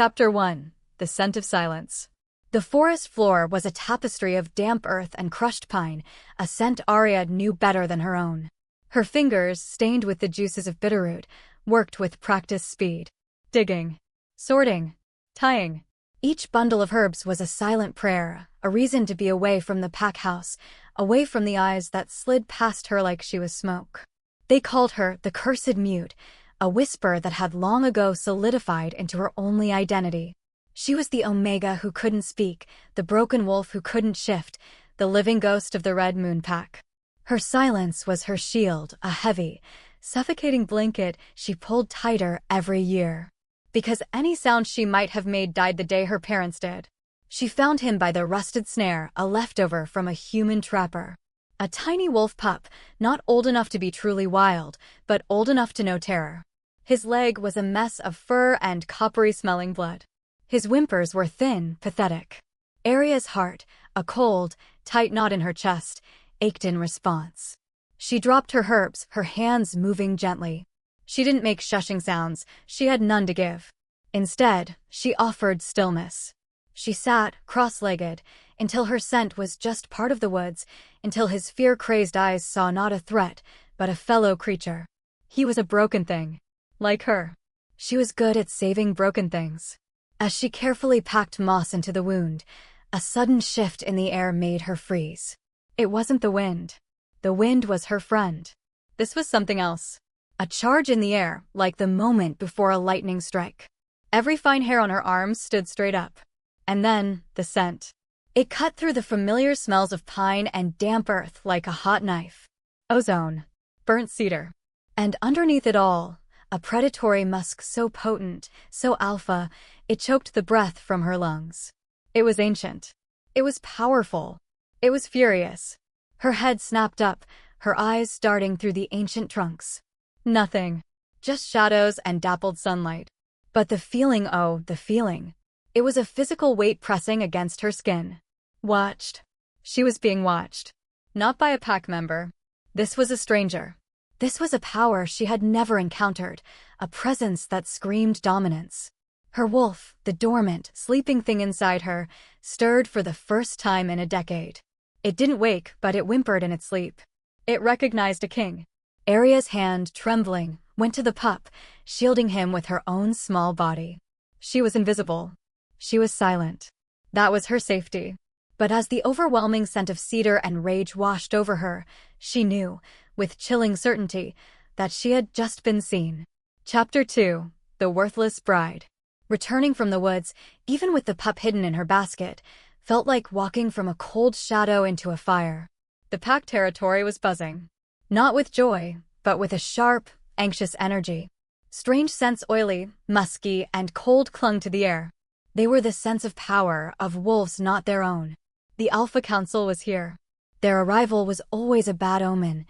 Chapter 1. The Scent of Silence. The forest floor was a tapestry of damp earth and crushed pine, a scent Arya knew better than her own. Her fingers, stained with the juices of bitterroot, worked with practiced speed. Digging, sorting, tying. Each bundle of herbs was a silent prayer, a reason to be away from the pack house, away from the eyes that slid past her like she was smoke. They called her the Cursed Mute, a whisper that had long ago solidified into her only identity. She was the Omega who couldn't speak, the broken wolf who couldn't shift, the living ghost of the Red Moon Pack. Her silence was her shield, a heavy, suffocating blanket she pulled tighter every year. Because any sound she might have made died the day her parents did. She found him by the rusted snare, a leftover from a human trapper. A tiny wolf pup, not old enough to be truly wild, but old enough to know terror. His leg was a mess of fur and coppery-smelling blood. His whimpers were thin, pathetic. Arya's heart, a cold, tight knot in her chest, ached in response. She dropped her herbs, her hands moving gently. She didn't make shushing sounds, she had none to give. Instead, she offered stillness. She sat, cross-legged, until her scent was just part of the woods, until his fear-crazed eyes saw not a threat, but a fellow creature. He was a broken thing. Like her. She was good at saving broken things. As she carefully packed moss into the wound, a sudden shift in the air made her freeze. It wasn't the wind. The wind was her friend. This was something else. A charge in the air, like the moment before a lightning strike. Every fine hair on her arms stood straight up. And then, the scent. It cut through the familiar smells of pine and damp earth like a hot knife. Ozone. Burnt cedar. And underneath it all, a predatory musk so potent, so alpha, it choked the breath from her lungs. It was ancient. It was powerful. It was furious. Her head snapped up, her eyes darting through the ancient trunks. Nothing. Just shadows and dappled sunlight. But the feeling, oh, the feeling. It was a physical weight pressing against her skin. Watched. She was being watched. Not by a pack member. This was a stranger. This was a power she had never encountered, a presence that screamed dominance. Her wolf, the dormant, sleeping thing inside her, stirred for the first time in a decade. It didn't wake, but it whimpered in its sleep. It recognized a king. Arya's hand, trembling, went to the pup, shielding him with her own small body. She was invisible. She was silent. That was her safety. But as the overwhelming scent of cedar and rage washed over her, she knew, with chilling certainty, that she had just been seen. Chapter 2. The Worthless Bride. Returning from the woods, even with the pup hidden in her basket, felt like walking from a cold shadow into a fire. The pack territory was buzzing. Not with joy, but with a sharp, anxious energy. Strange scents, oily, musky, and cold, clung to the air. They were the sense of power, of wolves not their own. The Alpha Council was here. Their arrival was always a bad omen,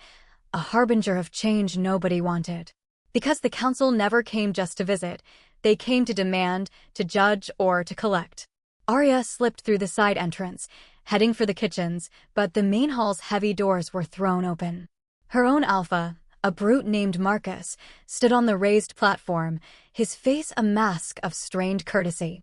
a harbinger of change nobody wanted. Because the council never came just to visit, they came to demand, to judge, or to collect. Arya slipped through the side entrance, heading for the kitchens, but the main hall's heavy doors were thrown open. Her own alpha, a brute named Marcus, stood on the raised platform, his face a mask of strained courtesy.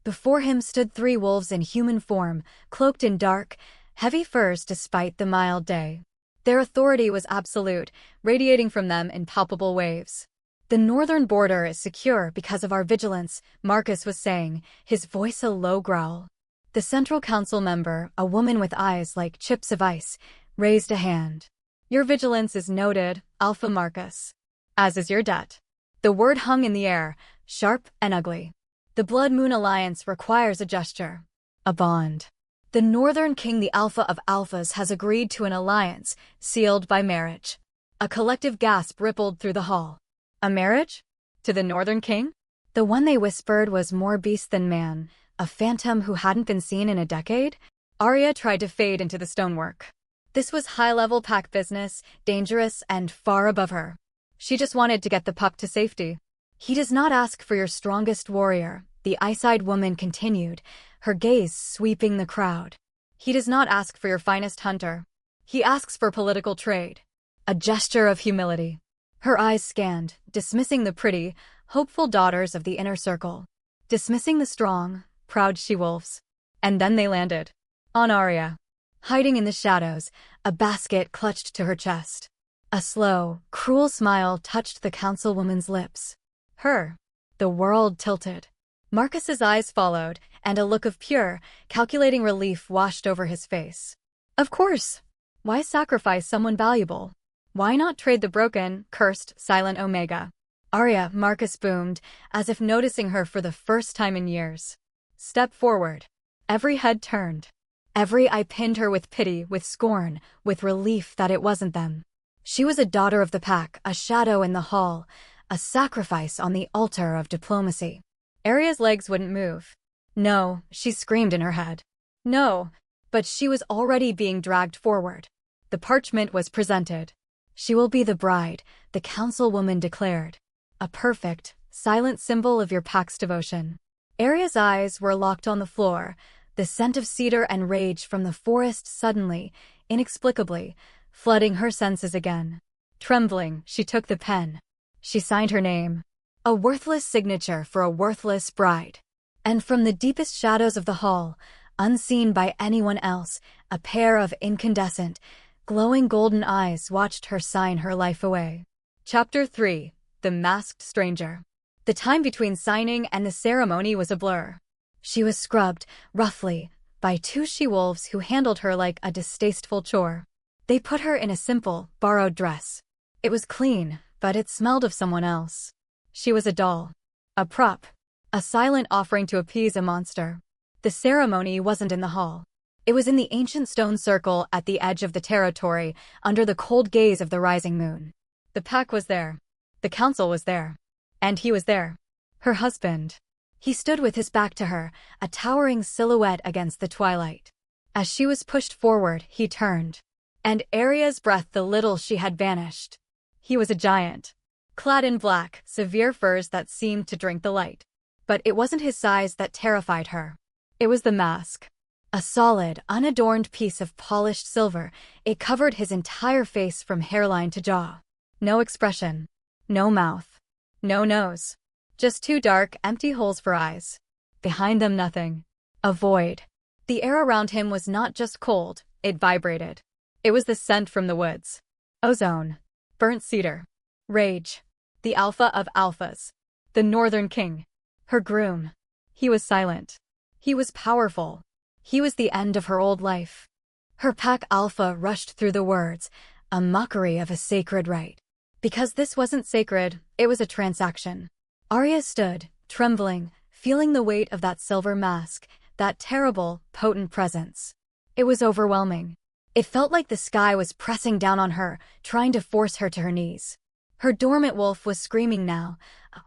Before him stood 3 wolves in human form, cloaked in dark, heavy furs despite the mild day. Their authority was absolute, radiating from them in palpable waves. The northern border is secure because of our vigilance, Marcus was saying, his voice a low growl. The central council member, a woman with eyes like chips of ice, raised a hand. Your vigilance is noted, Alpha Marcus. As is your debt. The word hung in the air, sharp and ugly. The Blood Moon Alliance requires a gesture. A bond. The Northern King, the Alpha of Alphas, has agreed to an alliance, sealed by marriage. A collective gasp rippled through the hall. A marriage? To the Northern King? The one they whispered was more beast than man, a phantom who hadn't been seen in a decade? Arya tried to fade into the stonework. This was high-level pack business, dangerous and far above her. She just wanted to get the pup to safety. He does not ask for your strongest warrior, the ice-eyed woman continued, her gaze sweeping the crowd. He does not ask for your finest hunter. He asks for political trade. A gesture of humility. Her eyes scanned, dismissing the pretty, hopeful daughters of the inner circle. dismissing the strong, proud she-wolves. And then they landed. On Arya. Hiding in the shadows, a basket clutched to her chest. A slow, cruel smile touched the councilwoman's lips. The world tilted. Marcus's eyes followed, and a look of pure, calculating relief washed over his face. Of course. Why sacrifice someone valuable? Why not trade the broken, cursed, silent Omega? Arya, Marcus boomed, as if noticing her for the first time in years. Step forward. Every head turned. Every eye pinned her with pity, with scorn, with relief that it wasn't them. She was a daughter of the pack, a shadow in the hall, a sacrifice on the altar of diplomacy. Arya's legs wouldn't move. No, she screamed in her head. No, but she was already being dragged forward. The parchment was presented. She will be the bride, the councilwoman declared. A perfect, silent symbol of your pack's devotion. Arya's eyes were locked on the floor, the scent of cedar and rage from the forest suddenly, inexplicably, flooding her senses again. Trembling, she took the pen. She signed her name. A worthless signature for a worthless bride. And from the deepest shadows of the hall, unseen by anyone else, a pair of incandescent, glowing golden eyes watched her sign her life away. Chapter 3. The Masked Stranger. The time between signing and the ceremony was a blur. She was scrubbed, roughly, by two she-wolves who handled her like a distasteful chore. They put her in a simple, borrowed dress. It was clean, but it smelled of someone else. She was a doll. A prop. A silent offering to appease a monster. The ceremony wasn't in the hall. It was in the ancient stone circle at the edge of the territory, under the cold gaze of the rising moon. The pack was there. The council was there. And he was there. Her husband. He stood with his back to her, a towering silhouette against the twilight. As she was pushed forward, he turned. And Arya's breath the little she had vanished. He was a giant. Clad in black, severe furs that seemed to drink the light. But it wasn't his size that terrified her. It was the mask. A solid, unadorned piece of polished silver, it covered his entire face from hairline to jaw. No expression. No mouth. No nose. Just two dark, empty holes for eyes. Behind them nothing. A void. The air around him was not just cold, it vibrated. It was the scent from the woods. Ozone. Burnt cedar. Rage. The alpha of alphas. The Northern King. Her groom. He was silent. He was powerful. He was the end of her old life. Her pack alpha rushed through the words, a mockery of a sacred right. Because this wasn't sacred, it was a transaction. Arya stood, trembling, feeling the weight of that silver mask, that terrible, potent presence. It was overwhelming. It felt like the sky was pressing down on her, trying to force her to her knees. Her dormant wolf was screaming now,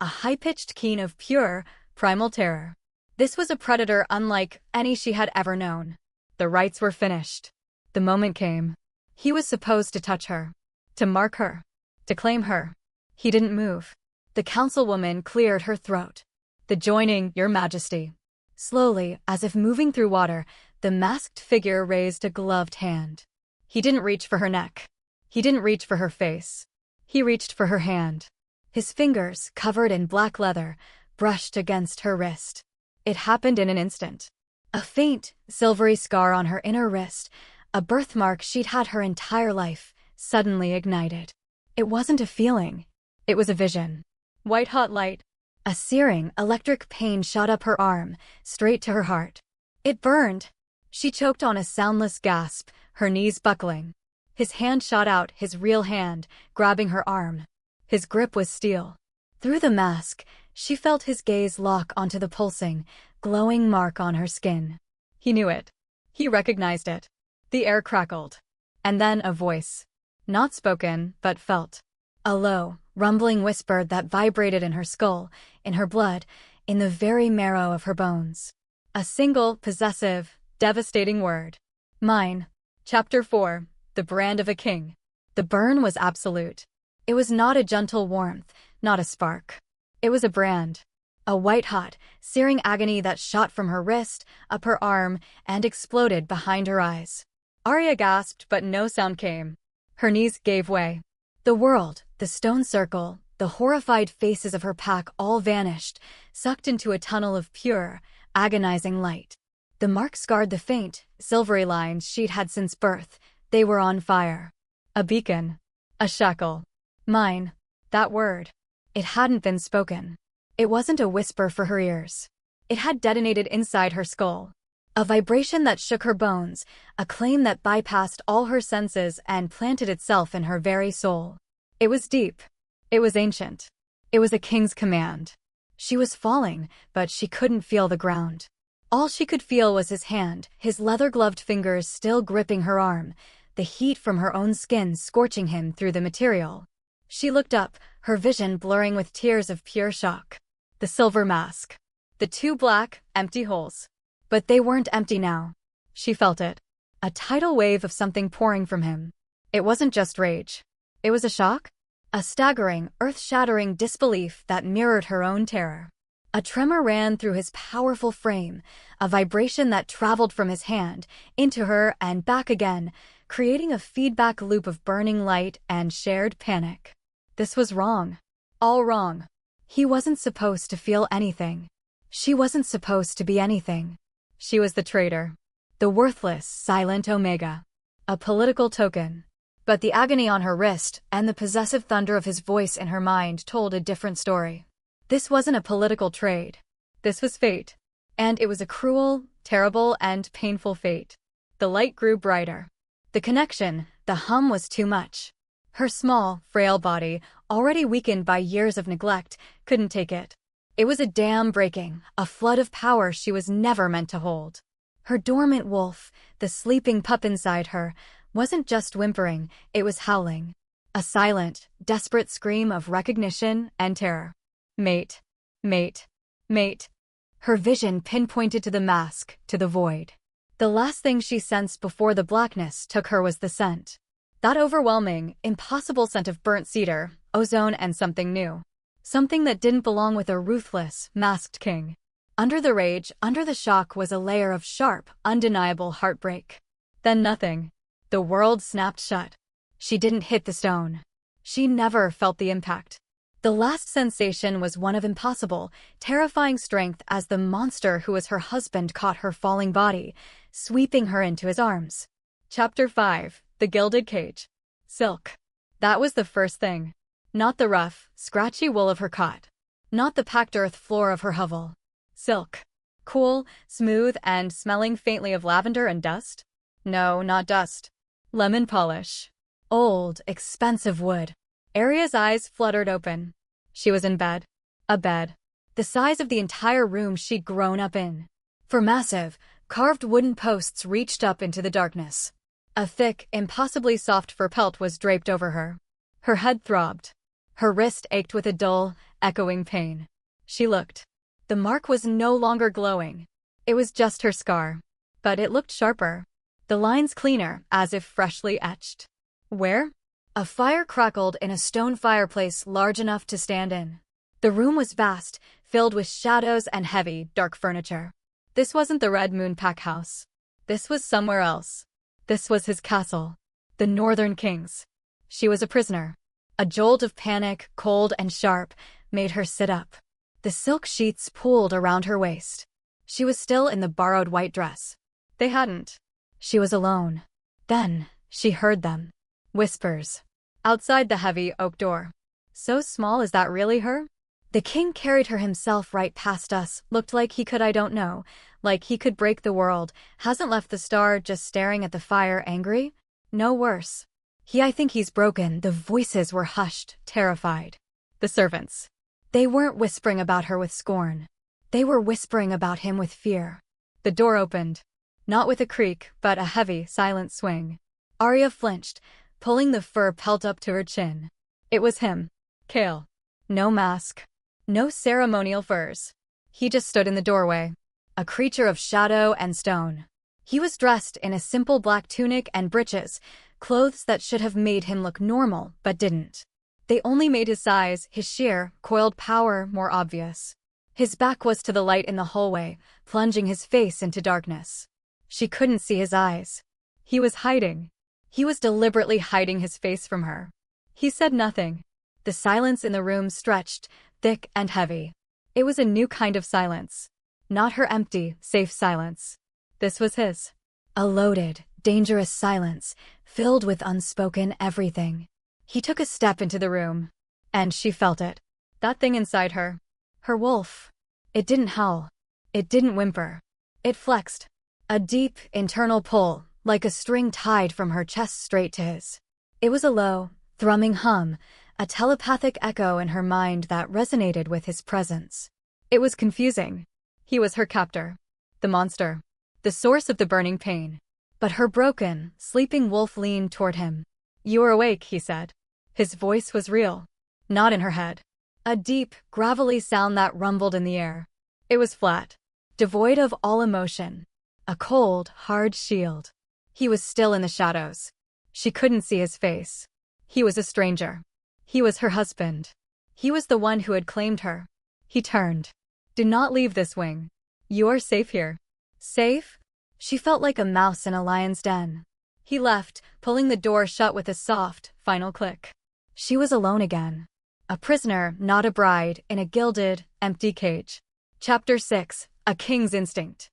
a high-pitched keen of pure, primal terror. This was a predator unlike any she had ever known. The rites were finished. The moment came. He was supposed to touch her. To mark her. To claim her. He didn't move. The councilwoman cleared her throat. The joining, Your Majesty. Slowly, as if moving through water, the masked figure raised a gloved hand. He didn't reach for her neck. He didn't reach for her face. He reached for her hand. His fingers, covered in black leather, brushed against her wrist. It happened in an instant. A faint, silvery scar on her inner wrist, a birthmark she'd had her entire life, suddenly ignited. It wasn't a feeling. It was a vision. White-hot light. A searing, electric pain shot up her arm, straight to her heart. It burned. She choked on a soundless gasp, her knees buckling. His hand shot out, his real hand, grabbing her arm. His grip was steel. Through the mask, she felt his gaze lock onto the pulsing, glowing mark on her skin. He knew it. He recognized it. The air crackled. And then a voice. Not spoken, but felt. A low, rumbling whisper that vibrated in her skull, in her blood, in the very marrow of her bones. A single, possessive, devastating word. Mine. Chapter 4. The Brand of a King. The burn was absolute. It was not a gentle warmth, not a spark. It was a brand. A white-hot, searing agony that shot from her wrist, up her arm, and exploded behind her eyes. Arya gasped, but no sound came. Her knees gave way. The world, the stone circle, The horrified faces of her pack all vanished, sucked into a tunnel of pure, agonizing light. The marks scarred the faint, silvery lines she'd had since birth. They were on fire. A beacon. A shackle. Mine. That word. It hadn't been spoken. It wasn't a whisper for her ears. It had detonated inside her skull. A vibration that shook her bones, a claim that bypassed all her senses and planted itself in her very soul. It was deep. It was ancient. It was a king's command. She was falling, but she couldn't feel the ground. All she could feel was his hand, his leather-gloved fingers still gripping her arm, the heat from her own skin scorching him through the material. She looked up, her vision blurring with tears of pure shock. The silver mask. The two black, empty holes. But they weren't empty now. She felt it. A tidal wave of something pouring from him. It wasn't just rage. It was a shock. A staggering, earth-shattering disbelief that mirrored her own terror. A tremor ran through his powerful frame, a vibration that traveled from his hand, into her and back again, creating a feedback loop of burning light and shared panic. This was wrong. All wrong. He wasn't supposed to feel anything. She wasn't supposed to be anything. She was the traitor. The worthless, silent Omega. A political token. But the agony on her wrist and the possessive thunder of his voice in her mind told a different story. This wasn't a political trade. This was fate. And it was a cruel, terrible, and painful fate. The light grew brighter. The connection, the hum was too much. Her small, frail body, already weakened by years of neglect, couldn't take it. It was a dam breaking, a flood of power she was never meant to hold. Her dormant wolf, the sleeping pup inside her, wasn't just whimpering, it was howling. A silent, desperate scream of recognition and terror. Mate. Mate. Mate. Her vision pinpointed to the mask, to the void. The last thing she sensed before the blackness took her was the scent. That overwhelming, impossible scent of burnt cedar, ozone, and something new. Something that didn't belong with a ruthless, masked king. Under the rage, under the shock was a layer of sharp, undeniable heartbreak. Then nothing. The world snapped shut. She didn't hit the stone. She never felt the impact. The last sensation was one of impossible, terrifying strength as the monster who was her husband caught her falling body, sweeping her into his arms. Chapter 5. The Gilded Cage. Silk. That was the first thing. Not the rough, scratchy wool of her cot. Not the packed earth floor of her hovel. Silk. Cool, smooth, and smelling faintly of lavender and dust? No, not dust. Lemon polish. Old, expensive wood. Aria's eyes fluttered open. She was in bed. A bed. The size of the entire room she'd grown up in. For massive, carved wooden posts reached up into the darkness. A thick, impossibly soft fur pelt was draped over her. Her head throbbed. Her wrist ached with a dull, echoing pain. She looked. The mark was no longer glowing. It was just her scar. But it looked sharper. The lines cleaner, as if freshly etched. Where? A fire crackled in a stone fireplace large enough to stand in. The room was vast, filled with shadows and heavy, dark furniture. This wasn't the Red Moon pack house. This was somewhere else. This was his castle. The Northern King's. She was a prisoner. A jolt of panic, cold and sharp, made her sit up. The silk sheets pooled around her waist. She was still in the borrowed white dress. They hadn't. She was alone. Then, she heard them. Whispers. Outside the heavy oak door. So small, is that really her? The king carried her himself right past us, looked like he could, I don't know, like he could break the world, hasn't left the star, just staring at the fire, angry? No worse. I think he's broken. The voices were hushed, terrified. The servants. They weren't whispering about her with scorn. They were whispering about him with fear. The door opened. Not with a creak, but a heavy, silent swing. Arya flinched, pulling the fur pelt up to her chin. It was him. Kale. No mask. No ceremonial furs. He just stood in the doorway. A creature of shadow and stone. He was dressed in a simple black tunic and breeches, clothes that should have made him look normal, but didn't. They only made his size, his sheer, coiled power, more obvious. His back was to the light in the hallway, plunging his face into darkness. She couldn't see his eyes. He was hiding. He was deliberately hiding his face from her. He said nothing. The silence in the room stretched, thick and heavy. It was a new kind of silence. Not her empty, safe silence. This was his. A loaded, dangerous silence, filled with unspoken everything. He took a step into the room. And she felt it. That thing inside her. Her wolf. It didn't howl. It didn't whimper. It flexed. A deep, internal pull, like a string tied from her chest straight to his. It was a low, thrumming hum, a telepathic echo in her mind that resonated with his presence. It was confusing. He was her captor. The monster. The source of the burning pain. But her broken, sleeping wolf leaned toward him. "You are awake," he said. His voice was real. Not in her head. A deep, gravelly sound that rumbled in the air. It was flat. Devoid of all emotion. A cold, hard shield. He was still in the shadows. She couldn't see his face. He was a stranger. He was her husband. He was the one who had claimed her. He turned. "Do not leave this wing. You are safe here." Safe? She felt like a mouse in a lion's den. He left, pulling the door shut with a soft, final click. She was alone again. A prisoner, not a bride, in a gilded, empty cage. Chapter 6. A King's Instinct.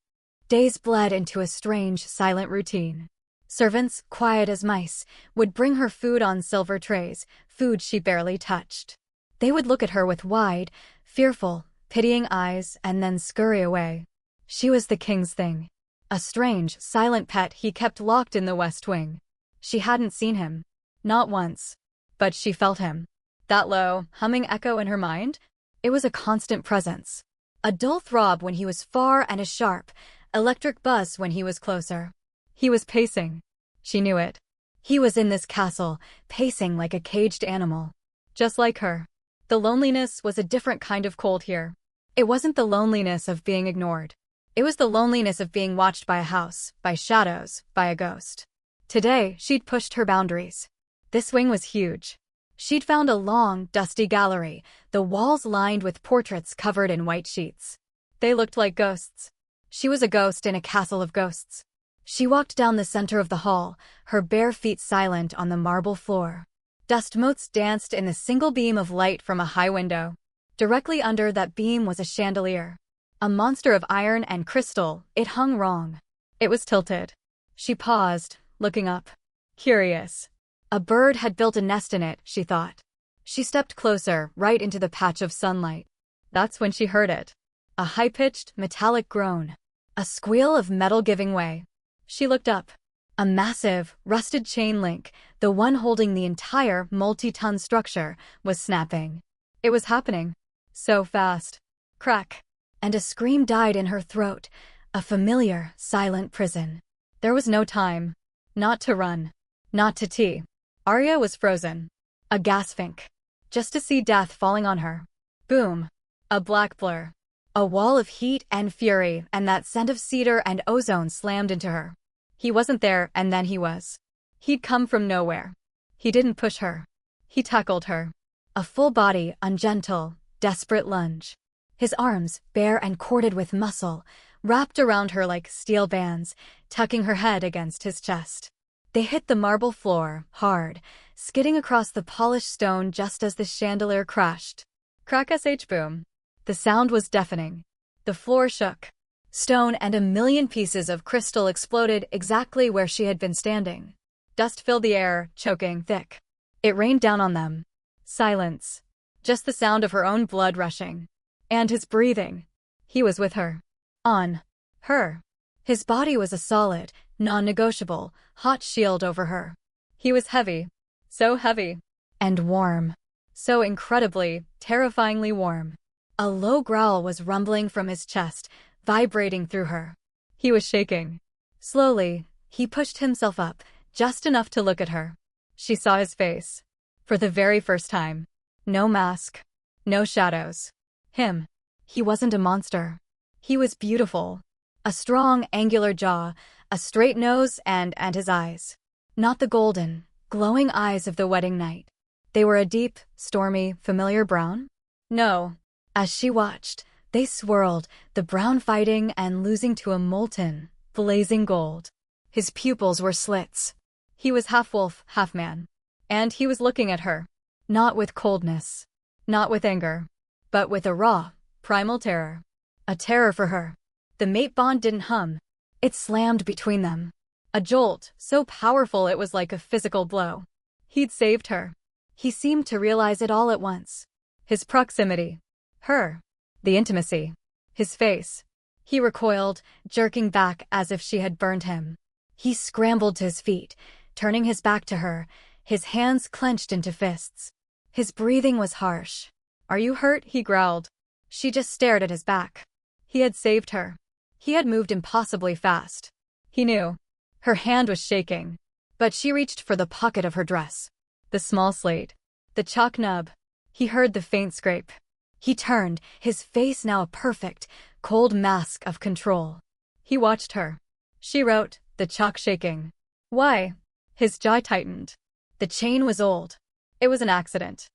Days bled into a strange, silent routine. Servants, quiet as mice, would bring her food on silver trays, food she barely touched. They would look at her with wide, fearful, pitying eyes and then scurry away. She was the king's thing. A strange, silent pet he kept locked in the West Wing. She hadn't seen him. Not once. But she felt him. That low, humming echo in her mind? It was a constant presence. A dull throb when he was far and a sharp, electric buzz when he was closer. He was pacing. She knew it. He was in this castle, pacing like a caged animal. Just like her. The loneliness was a different kind of cold here. It wasn't the loneliness of being ignored. It was the loneliness of being watched by a house, by shadows, by a ghost. Today, she'd pushed her boundaries. This wing was huge. She'd found a long, dusty gallery, the walls lined with portraits covered in white sheets. They looked like ghosts. She was a ghost in a castle of ghosts. She walked down the center of the hall, her bare feet silent on the marble floor. Dust motes danced in the single beam of light from a high window. Directly under that beam was a chandelier. A monster of iron and crystal, it hung wrong. It was tilted. She paused, looking up. Curious. A bird had built a nest in it, she thought. She stepped closer, right into the patch of sunlight. That's when she heard it. A high-pitched, metallic groan. A squeal of metal giving way. She looked up. A massive, rusted chain link, the one holding the entire multi-ton structure, was snapping. It was happening. So fast. Crack. And a scream died in her throat. A familiar, silent prison. There was no time. Not to run. Not to tea. Arya was frozen. A gas fink. Just to see death falling on her. Boom. A black blur. A wall of heat and fury, and that scent of cedar and ozone slammed into her. He wasn't there, and then he was. He'd come from nowhere. He didn't push her. He tackled her. A full body, ungentle, desperate lunge. His arms, bare and corded with muscle, wrapped around her like steel bands, tucking her head against his chest. They hit the marble floor, hard, skidding across the polished stone just as the chandelier crashed. Crack-sh boom. The sound was deafening. The floor shook. Stone and a million pieces of crystal exploded exactly where she had been standing. Dust filled the air, choking thick. It rained down on them. Silence. Just the sound of her own blood rushing. And his breathing. He was with her. On. Her. His body was a solid, non-negotiable, hot shield over her. He was heavy. So heavy. And warm. So incredibly, terrifyingly warm. A low growl was rumbling from his chest, vibrating through her. He was shaking. Slowly, he pushed himself up, just enough to look at her. She saw his face. For the very first time. No mask. No shadows. Him. He wasn't a monster. He was beautiful. A strong, angular jaw, a straight nose, and his eyes. Not the golden, glowing eyes of the wedding night. They were a deep, stormy, familiar brown? No. As she watched, they swirled, the brown fighting and losing to a molten, blazing gold. His pupils were slits. He was half wolf, half man. And he was looking at her. Not with coldness. Not with anger. But with a raw, primal terror. A terror for her. The mate bond didn't hum. It slammed between them. A jolt, so powerful it was like a physical blow. He'd saved her. He seemed to realize it all at once. His proximity. Her. The intimacy. His face. He recoiled, jerking back as if she had burned him. He scrambled to his feet, turning his back to her, his hands clenched into fists. His breathing was harsh. "Are you hurt?" he growled. She just stared at his back. He had saved her. He had moved impossibly fast. He knew. Her hand was shaking. But she reached for the pocket of her dress. The small slate. The chalk nub. He heard the faint scrape. He turned, his face now a perfect, cold mask of control. He watched her. She wrote, the chalk shaking. "Why?" His jaw tightened. The chain was old. It was an accident.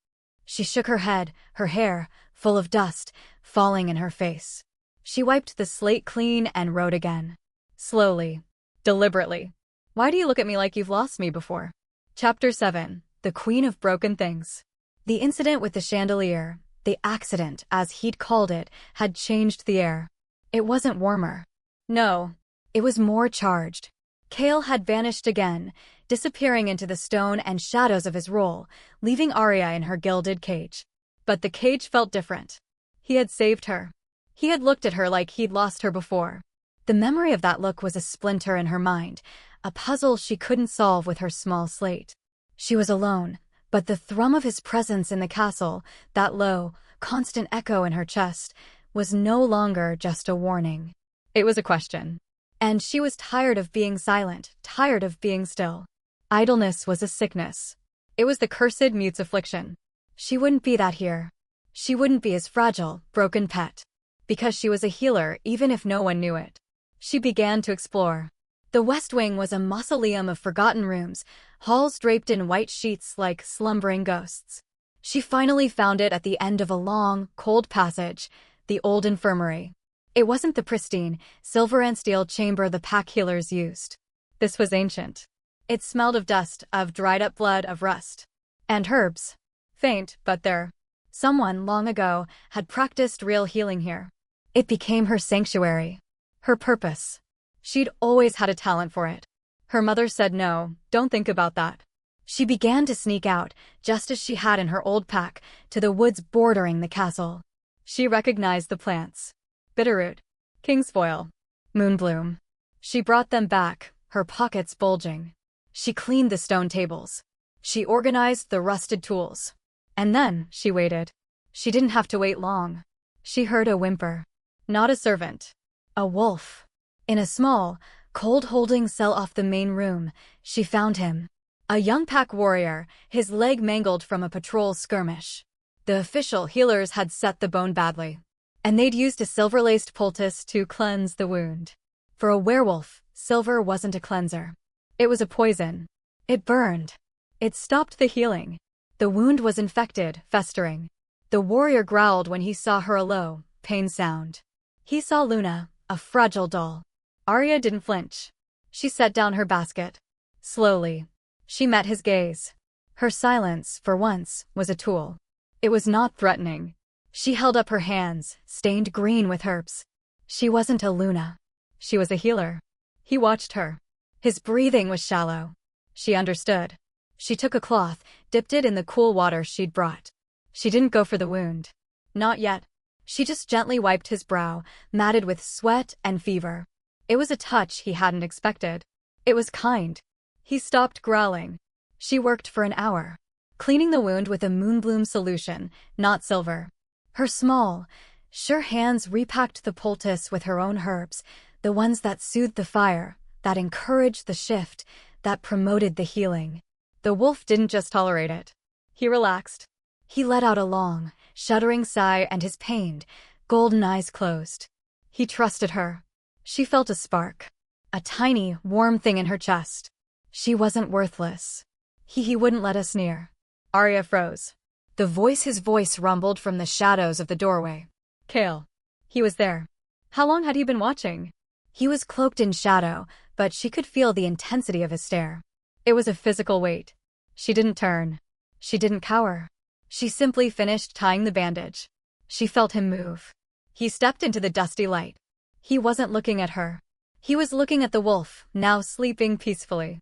She shook her head, her hair, full of dust, falling in her face. She wiped the slate clean and wrote again. Slowly. Deliberately. "Why do you look at me like you've lost me before?" Chapter 7. The Queen of Broken Things. The incident with the chandelier, the accident, as he'd called it, had changed the air. It wasn't warmer. No. It was more charged. Kale had vanished again, disappearing into the stone and shadows of his role, leaving Arya in her gilded cage. But the cage felt different. He had saved her. He had looked at her like he'd lost her before. The memory of that look was a splinter in her mind, a puzzle she couldn't solve with her small slate. She was alone, but the thrum of his presence in the castle, that low, constant echo in her chest, was no longer just a warning. It was a question. And she was tired of being silent, tired of being still. Idleness was a sickness. It was the cursed mute's affliction. She wouldn't be that here. She wouldn't be his fragile, broken pet. Because she was a healer even if no one knew it. She began to explore. The West Wing was a mausoleum of forgotten rooms, halls draped in white sheets like slumbering ghosts. She finally found it at the end of a long, cold passage, the old infirmary. It wasn't the pristine, silver and steel chamber the pack healers used. This was ancient. It smelled of dust, of dried-up blood, of rust. And herbs. Faint, but there. Someone, long ago, had practiced real healing here. It became her sanctuary. Her purpose. She'd always had a talent for it. Her mother said no, don't think about that. She began to sneak out, just as she had in her old pack, to the woods bordering the castle. She recognized the plants. Bitterroot. Kingsfoil. Moonbloom. She brought them back, her pockets bulging. She cleaned the stone tables. She organized the rusted tools. And then, she waited. She didn't have to wait long. She heard a whimper. Not a servant. A wolf. In a small, cold holding cell off the main room, she found him. A young pack warrior, his leg mangled from a patrol skirmish. The official healers had set the bone badly. And they'd used a silver-laced poultice to cleanse the wound. For a werewolf, silver wasn't a cleanser. It was a poison. It burned. It stopped the healing. The wound was infected, festering. The warrior growled when he saw her, a low, pain sound. He saw Luna, a fragile doll. Arya didn't flinch. She set down her basket. Slowly. She met his gaze. Her silence, for once, was a tool. It was not threatening. She held up her hands, stained green with herbs. She wasn't a Luna. She was a healer. He watched her. His breathing was shallow. She understood. She took a cloth, dipped it in the cool water she'd brought. She didn't go for the wound. Not yet. She just gently wiped his brow, matted with sweat and fever. It was a touch he hadn't expected. It was kind. He stopped growling. She worked for an hour, cleaning the wound with a moonbloom solution, not silver. Her small, sure hands repacked the poultice with her own herbs, the ones that soothed the fire, that encouraged the shift, that promoted the healing. The wolf didn't just tolerate it. He relaxed. He let out a long, shuddering sigh and his pained, golden eyes closed. He trusted her. She felt a spark. A tiny, warm thing in her chest. She wasn't worthless. He wouldn't let us near. Arya froze. His voice rumbled from the shadows of the doorway. Kale. He was there. How long had he been watching? He was cloaked in shadow, but she could feel the intensity of his stare. It was a physical weight. She didn't turn. She didn't cower. She simply finished tying the bandage. She felt him move. He stepped into the dusty light. He wasn't looking at her. He was looking at the wolf, now sleeping peacefully.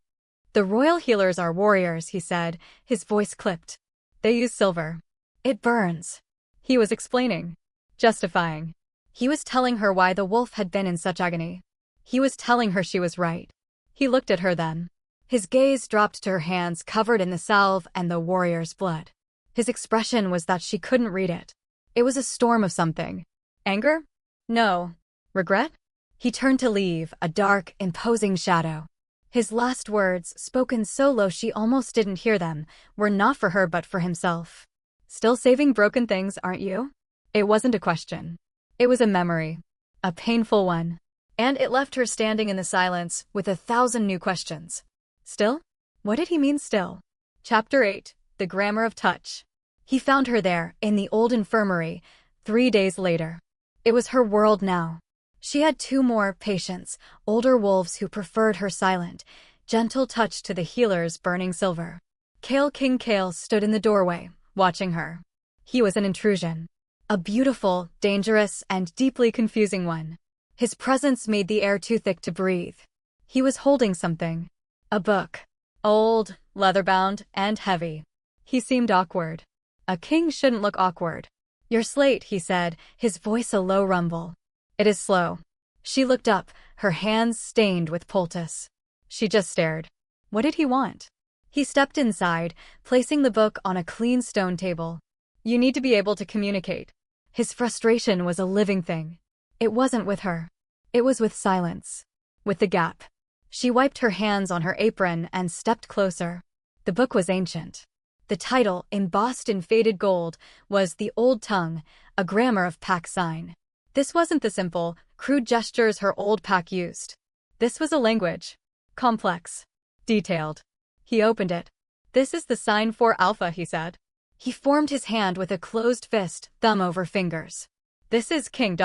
"The royal healers are warriors," he said, his voice clipped. "They use silver. It burns." He was explaining. Justifying. He was telling her why the wolf had been in such agony. He was telling her she was right. He looked at her then. His gaze dropped to her hands covered in the salve and the warrior's blood. His expression was that she couldn't read it. It was a storm of something. Anger? No. Regret? He turned to leave, a dark, imposing shadow. His last words, spoken so low she almost didn't hear them, were not for her but for himself. "Still saving broken things, aren't you?" It wasn't a question. It was a memory. A painful one. And it left her standing in the silence, with 1,000 new questions. Still? What did he mean still? Chapter 8. The Grammar of Touch. He found her there, in the old infirmary, 3 days later. It was her world now. She had 2 more patients, older wolves who preferred her silent, gentle touch to the healer's burning silver. King Kale stood in the doorway, watching her. He was an intrusion. A beautiful, dangerous, and deeply confusing one. His presence made the air too thick to breathe. He was holding something. A book. Old, leather-bound, and heavy. He seemed awkward. A king shouldn't look awkward. "Your slate," he said, his voice a low rumble. "It is slow." She looked up, her hands stained with poultice. She just stared. What did he want? He stepped inside, placing the book on a clean stone table. "You need to be able to communicate." His frustration was a living thing. It wasn't with her. It was with silence. With the gap. She wiped her hands on her apron and stepped closer. The book was ancient. The title, embossed in faded gold, was The Old Tongue, a grammar of pack sign. This wasn't the simple, crude gestures her old pack used. This was a language. Complex. Detailed. He opened it. "This is the sign for Alpha," he said. He formed his hand with a closed fist, thumb over fingers. "This is King.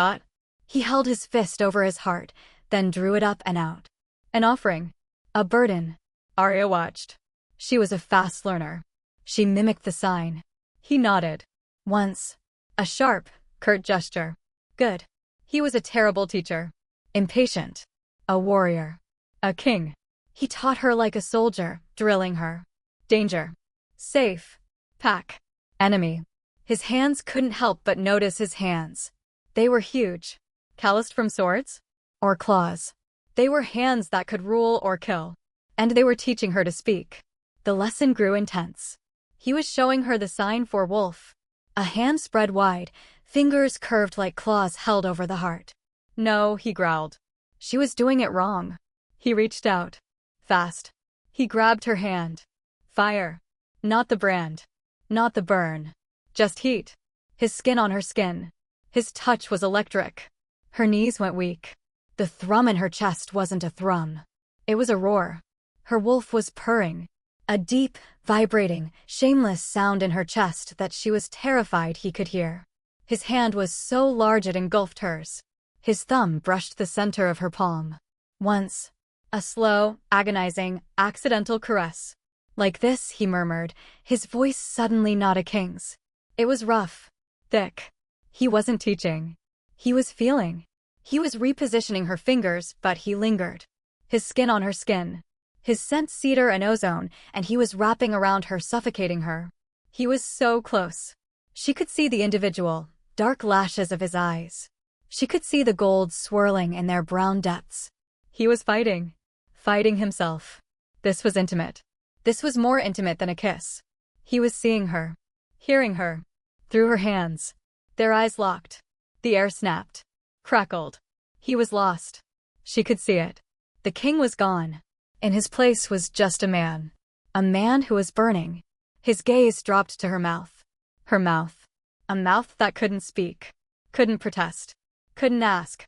He held his fist over his heart, then drew it up and out. An offering. A burden. Arya watched. She was a fast learner. She mimicked the sign. He nodded. Once. A sharp, curt gesture. Good. He was a terrible teacher. Impatient. A warrior. A king. He taught her like a soldier, drilling her. Danger. Safe. Pack. Enemy. His hands couldn't help but notice his hands. They were huge. Calloused from swords? Or claws. They were hands that could rule or kill. And they were teaching her to speak. The lesson grew intense. He was showing her the sign for wolf. A hand spread wide, fingers curved like claws held over the heart. "No," he growled. She was doing it wrong. He reached out. Fast. He grabbed her hand. Fire. Not the brand. Not the burn. Just heat. His skin on her skin. His touch was electric. Her knees went weak. The thrum in her chest wasn't a thrum. It was a roar. Her wolf was purring. A deep, vibrating, shameless sound in her chest that she was terrified he could hear. His hand was so large it engulfed hers. His thumb brushed the center of her palm. Once. A slow, agonizing, accidental caress. "Like this," he murmured, his voice suddenly not a king's. It was rough. Thick. He wasn't teaching. He was feeling. He was repositioning her fingers, but he lingered. His skin on her skin. His scent cedar and ozone, and he was wrapping around her, suffocating her. He was so close. She could see the individual, dark lashes of his eyes. She could see the gold swirling in their brown depths. He was fighting. Fighting himself. This was intimate. This was more intimate than a kiss. He was seeing her. Hearing her. Through her hands. Their eyes locked. The air snapped. Crackled. He was lost. She could see it. The king was gone. In his place was just a man. A man who was burning. His gaze dropped to her mouth. Her mouth. A mouth that couldn't speak. Couldn't protest. Couldn't ask.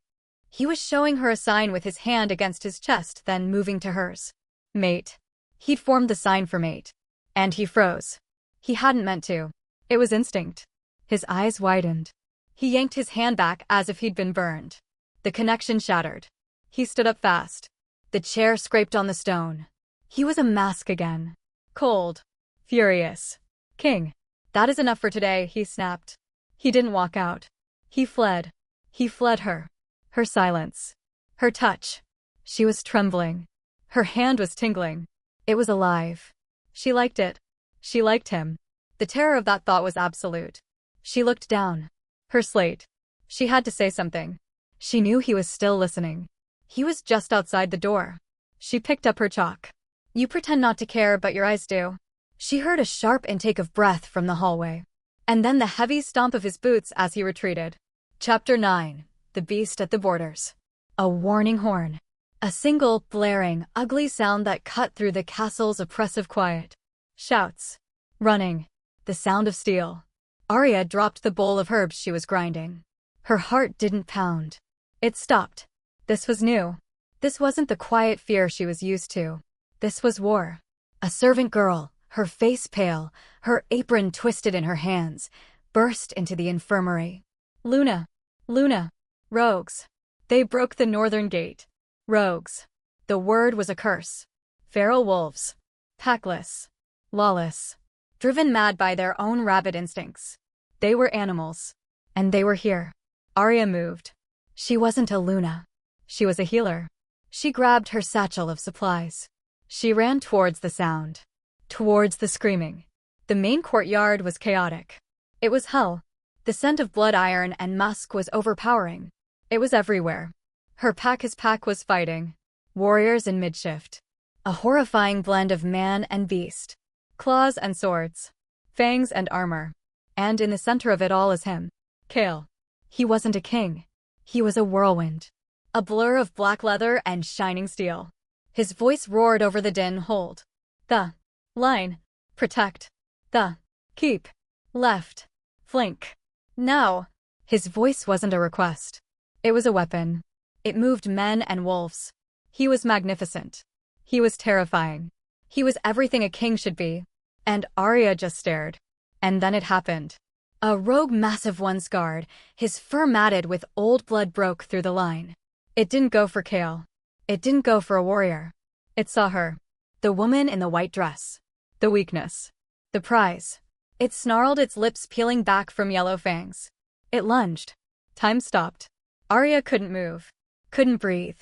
He was showing her a sign with his hand against his chest, then moving to hers. Mate. He'd formed the sign for mate. And he froze. He hadn't meant to. It was instinct. His eyes widened. He yanked his hand back as if he'd been burned. The connection shattered. He stood up fast. The chair scraped on the stone. He was a mask again. Cold. Furious. King. That is enough for today, he snapped. He didn't walk out. He fled. He fled her. Her silence. Her touch. She was trembling. Her hand was tingling. It was alive. She liked it. She liked him. The terror of that thought was absolute. She looked down. Her slate. She had to say something. She knew he was still listening. He was just outside the door. She picked up her chalk. You pretend not to care, but your eyes do. She heard a sharp intake of breath from the hallway. And then the heavy stomp of his boots as he retreated. Chapter 9. The Beast at the Borders. A warning horn. A single, blaring, ugly sound that cut through the castle's oppressive quiet. Shouts. Running. The sound of steel. Arya dropped the bowl of herbs she was grinding. Her heart didn't pound. It stopped. This was new. This wasn't the quiet fear she was used to. This was war. A servant girl, her face pale, her apron twisted in her hands, burst into the infirmary. Luna. Luna. Rogues. They broke the northern gate. Rogues. The word was a curse. Feral wolves. Packless. Lawless. Driven mad by their own rabid instincts. They were animals. And they were here. Arya moved. She wasn't a Luna. She was a healer. She grabbed her satchel of supplies. She ran towards the sound. Towards the screaming. The main courtyard was chaotic. It was hell. The scent of blood iron and musk was overpowering. It was everywhere. His pack was fighting. Warriors in midshift. A horrifying blend of man and beast. Claws and swords. Fangs and armor. And in the center of it all is him. Kale. He wasn't a king. He was a whirlwind. A blur of black leather and shining steel. His voice roared over the din. Hold. The. Line. Protect. The. Keep. Left. Flank. Now. His voice wasn't a request. It was a weapon. It moved men and wolves. He was magnificent. He was terrifying. He was everything a king should be. And Arya just stared. And then it happened. A rogue massive one's guard, his fur matted with old blood, broke through the line. It didn't go for Kale. It didn't go for a warrior. It saw her. The woman in the white dress. The weakness. The prize. It snarled, its lips peeling back from yellow fangs. It lunged. Time stopped. Arya couldn't move. Couldn't breathe.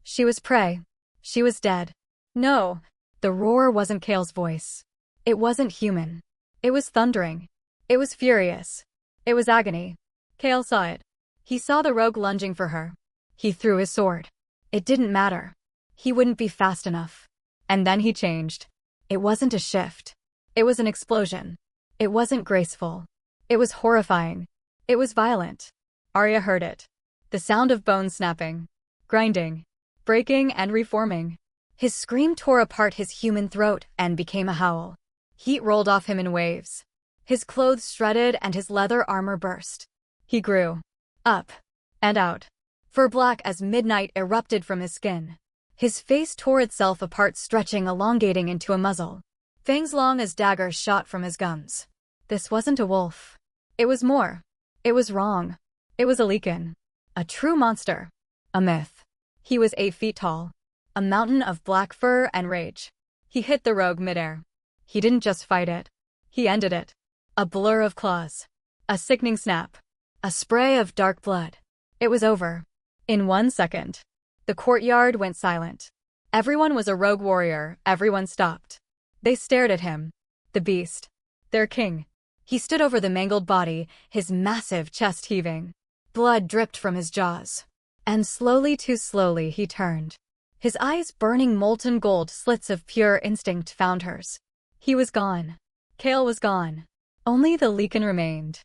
She was prey. She was dead. No. The roar wasn't Kale's voice. It wasn't human. It was thundering. It was furious. It was agony. Kale saw it. He saw the rogue lunging for her. He threw his sword. It didn't matter. He wouldn't be fast enough. And then he changed. It wasn't a shift. It was an explosion. It wasn't graceful. It was horrifying. It was violent. Arya heard it. The sound of bones snapping, grinding, breaking and reforming. His scream tore apart his human throat and became a howl. Heat rolled off him in waves. His clothes shredded and his leather armor burst. He grew. Up. And out. Fur black as midnight erupted from his skin. His face tore itself apart, stretching, elongating into a muzzle. Fangs long as daggers shot from his gums. This wasn't a wolf. It was more. It was wrong. It was a Leakin. A true monster. A myth. He was 8 feet tall. A mountain of black fur and rage. He hit the rogue midair. He didn't just fight it. He ended it. A blur of claws. A sickening snap. A spray of dark blood. It was over. In 1 second. The courtyard went silent. Everyone was a rogue warrior. Everyone stopped. They stared at him. The beast. Their king. He stood over the mangled body, his massive chest heaving. Blood dripped from his jaws. And slowly, too slowly, he turned. His eyes burning molten gold, slits of pure instinct found hers. He was gone. Kale was gone. Only the Leakin remained.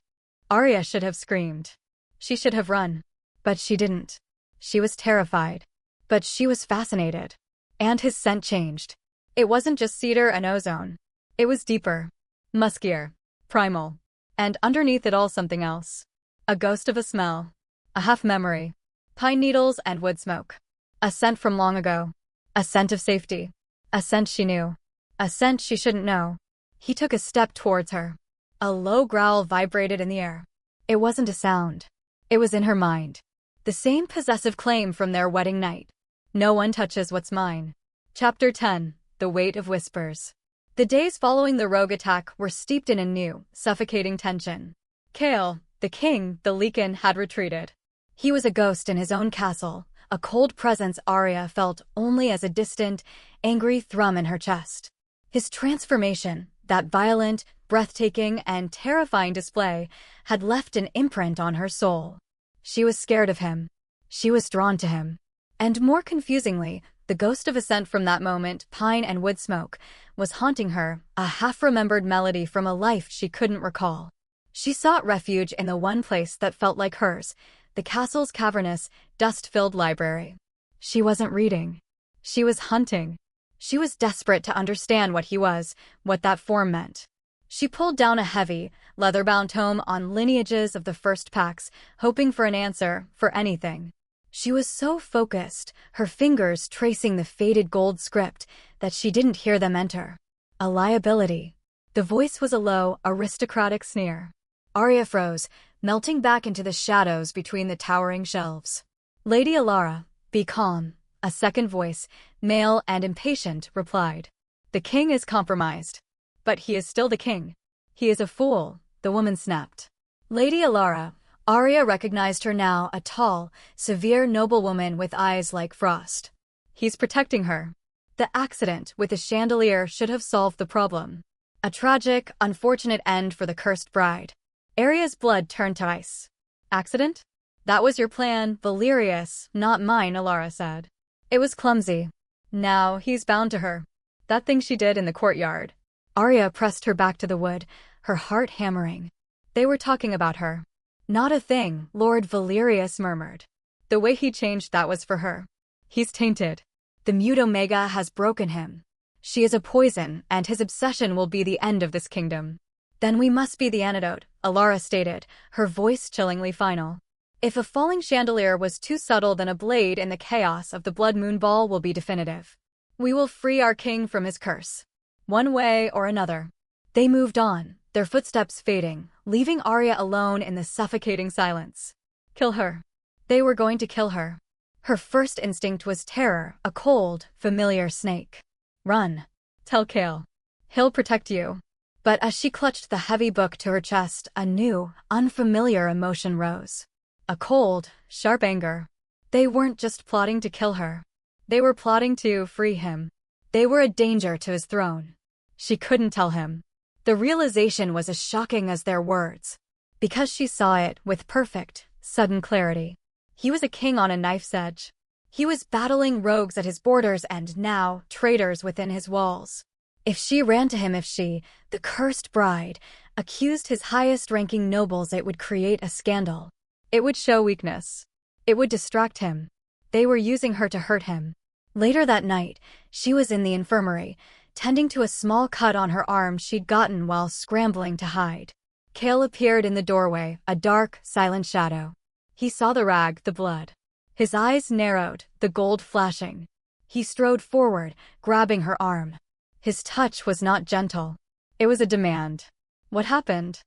Arya should have screamed. She should have run. But she didn't. She was terrified. But she was fascinated. And his scent changed. It wasn't just cedar and ozone. It was deeper. Muskier. Primal. And underneath it all, something else. A ghost of a smell. A half-memory. Pine needles and wood smoke. A scent from long ago. A scent of safety. A scent she knew. A scent she shouldn't know. He took a step towards her. A low growl vibrated in the air. It wasn't a sound. It was in her mind. The same possessive claim from their wedding night. No one touches what's mine. Chapter 10. The Weight of Whispers. The days following the rogue attack were steeped in a new, suffocating tension. Kale, the king, the Leakin, had retreated. He was a ghost in his own castle, a cold presence Arya felt only as a distant, angry thrum in her chest. His transformation, that violent, breathtaking, and terrifying display, had left an imprint on her soul. She was scared of him. She was drawn to him. And more confusingly, the ghost of a scent from that moment, pine and wood smoke, was haunting her, a half-remembered melody from a life she couldn't recall. She sought refuge in the one place that felt like hers, the castle's cavernous, dust-filled library. She wasn't reading. She was hunting. She was desperate to understand what he was, what that form meant. She pulled down a heavy, leather-bound tome on lineages of the first packs, hoping for an answer, for anything. She was so focused, her fingers tracing the faded gold script, that she didn't hear them enter. A liability. The voice was a low, aristocratic sneer. Arya froze, melting back into the shadows between the towering shelves. Lady Alara, be calm, a second voice, male and impatient, replied. The king is compromised. But he is still the king. He is a fool, the woman snapped. Lady Alara, Arya recognized her now, a tall, severe noblewoman with eyes like frost. He's protecting her. The accident with the chandelier should have solved the problem. A tragic, unfortunate end for the cursed bride. Arya's blood turned to ice. Accident? That was your plan, Valerius, not mine, Alara said. It was clumsy. Now he's bound to her. That thing she did in the courtyard. Arya pressed her back to the wood, her heart hammering. They were talking about her. Not a thing, Lord Valerius murmured. The way he changed, that was for her. He's tainted. The mute Omega has broken him. She is a poison, and his obsession will be the end of this kingdom. Then we must be the antidote, Alara stated, her voice chillingly final. If a falling chandelier was too subtle, then a blade in the chaos of the Blood Moon Ball will be definitive. We will free our king from his curse. One way or another. They moved on, their footsteps fading, leaving Arya alone in the suffocating silence. Kill her. They were going to kill her. Her first instinct was terror, a cold, familiar snake. Run. Tell Kale. He'll protect you. But as she clutched the heavy book to her chest, a new, unfamiliar emotion rose. A cold, sharp anger. They weren't just plotting to kill her. They were plotting to free him. They were a danger to his throne. She couldn't tell him. The realization was as shocking as their words. Because she saw it with perfect, sudden clarity. He was a king on a knife's edge. He was battling rogues at his borders and now traitors within his walls. If she ran to him, the cursed bride, accused his highest-ranking nobles, it would create a scandal. It would show weakness. It would distract him. They were using her to hurt him. Later that night, she was in the infirmary, tending to a small cut on her arm she'd gotten while scrambling to hide. Kale appeared in the doorway, a dark, silent shadow. He saw the rag, the blood. His eyes narrowed, the gold flashing. He strode forward, grabbing her arm. His touch was not gentle. It was a demand. What happened?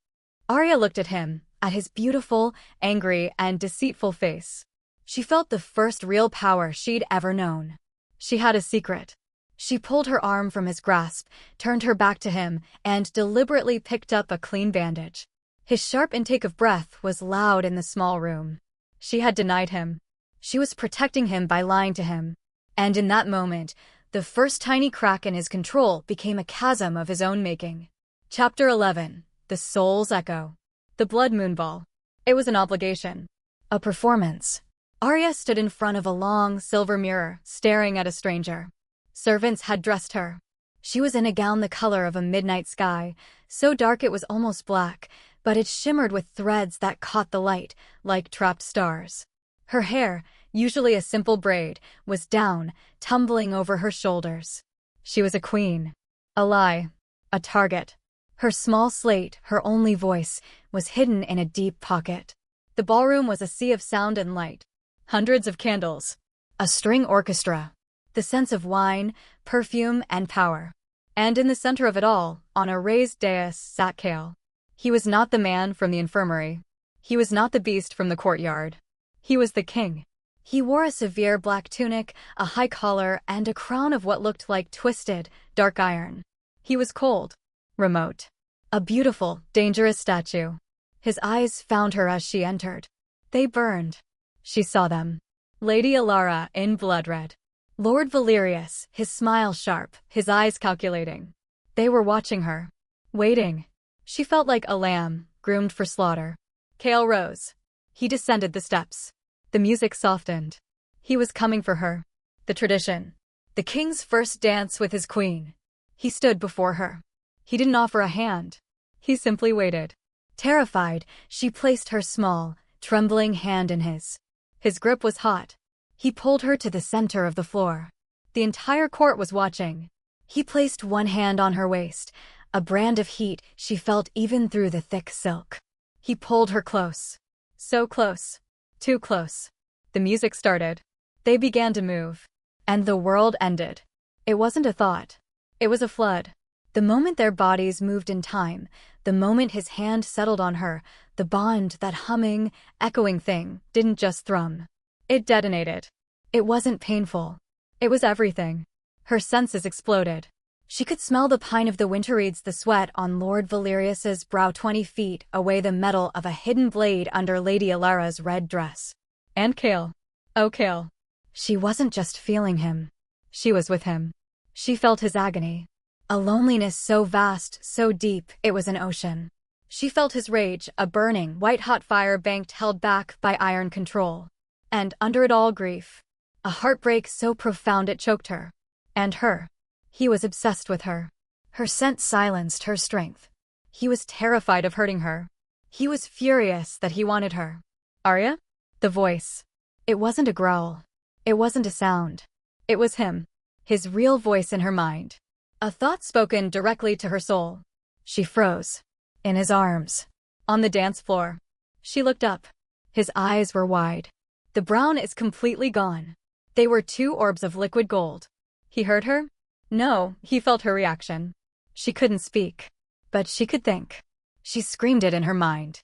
Arya looked at him, at his beautiful, angry, and deceitful face. She felt the first real power she'd ever known. She had a secret. She pulled her arm from his grasp, turned her back to him, and deliberately picked up a clean bandage. His sharp intake of breath was loud in the small room. She had denied him. She was protecting him by lying to him. And in that moment, the first tiny crack in his control became a chasm of his own making. Chapter 11. The Soul's Echo. The Blood Moon Ball. It was an obligation. A performance. Arya stood in front of a long, silver mirror, staring at a stranger. Servants had dressed her. She was in a gown the color of a midnight sky, so dark it was almost black, but it shimmered with threads that caught the light, like trapped stars. Her hair, usually a simple braid, was down, tumbling over her shoulders. She was a queen. A lie. A target. Her small slate, her only voice, was hidden in a deep pocket. The ballroom was a sea of sound and light. Hundreds of candles. A string orchestra. The sense of wine, perfume, and power. And in the center of it all, on a raised dais, sat Kale. He was not the man from the infirmary. He was not the beast from the courtyard. He was the king. He wore a severe black tunic, a high collar, and a crown of what looked like twisted, dark iron. He was cold, remote. A beautiful, dangerous statue. His eyes found her as she entered. They burned. She saw them. Lady Alara in blood red. Lord Valerius, his smile sharp, his eyes calculating. They were watching her. Waiting. She felt like a lamb, groomed for slaughter. Kale rose. He descended the steps. The music softened. He was coming for her. The tradition. The king's first dance with his queen. He stood before her. He didn't offer a hand. He simply waited. Terrified, she placed her small, trembling hand in his. His grip was hot. He pulled her to the center of the floor. The entire court was watching. He placed one hand on her waist, a brand of heat she felt even through the thick silk. He pulled her close. So close. Too close. The music started. They began to move. And the world ended. It wasn't a thought. It was a flood. The moment their bodies moved in time, the moment his hand settled on her, the bond, that humming, echoing thing, didn't just thrum. It detonated. It wasn't painful. It was everything. Her senses exploded. She could smell the pine of the winterreeds, the sweat on Lord Valerius's brow, 20 feet away, the metal of a hidden blade under Lady Alara's red dress. And Kale. Oh, Kale. She wasn't just feeling him. She was with him. She felt his agony. A loneliness so vast, so deep, it was an ocean. She felt his rage, a burning, white-hot fire banked, held back by iron control. And under it all, grief. A heartbreak so profound it choked her. And her. He was obsessed with her. Her scent silenced her strength. He was terrified of hurting her. He was furious that he wanted her. Arya? The voice. It wasn't a growl. It wasn't a sound. It was him. His real voice in her mind. A thought spoken directly to her soul. She froze. In his arms. On the dance floor. She looked up. His eyes were wide. The brown is completely gone. They were 2 orbs of liquid gold. He heard her? No, he felt her reaction. She couldn't speak. But she could think. She screamed it in her mind.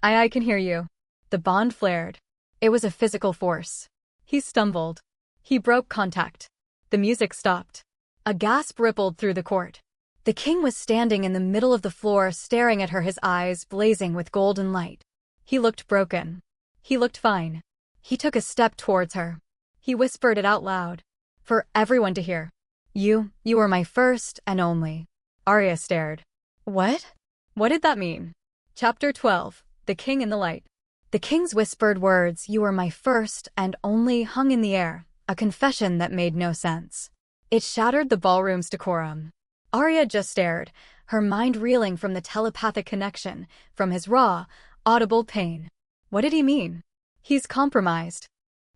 I can hear you. The bond flared. It was a physical force. He stumbled. He broke contact. The music stopped. A gasp rippled through the court. The king was standing in the middle of the floor, staring at her, his eyes blazing with golden light. He looked broken. He looked fine. He took a step towards her. He whispered it out loud. For everyone to hear. You were my first and only. Arya stared. What? What did that mean? Chapter 12. The King in the Light. The king's whispered words, "You were my first and only," hung in the air, a confession that made no sense. It shattered the ballroom's decorum. Arya just stared, her mind reeling from the telepathic connection, from his raw, audible pain. What did he mean? He's compromised.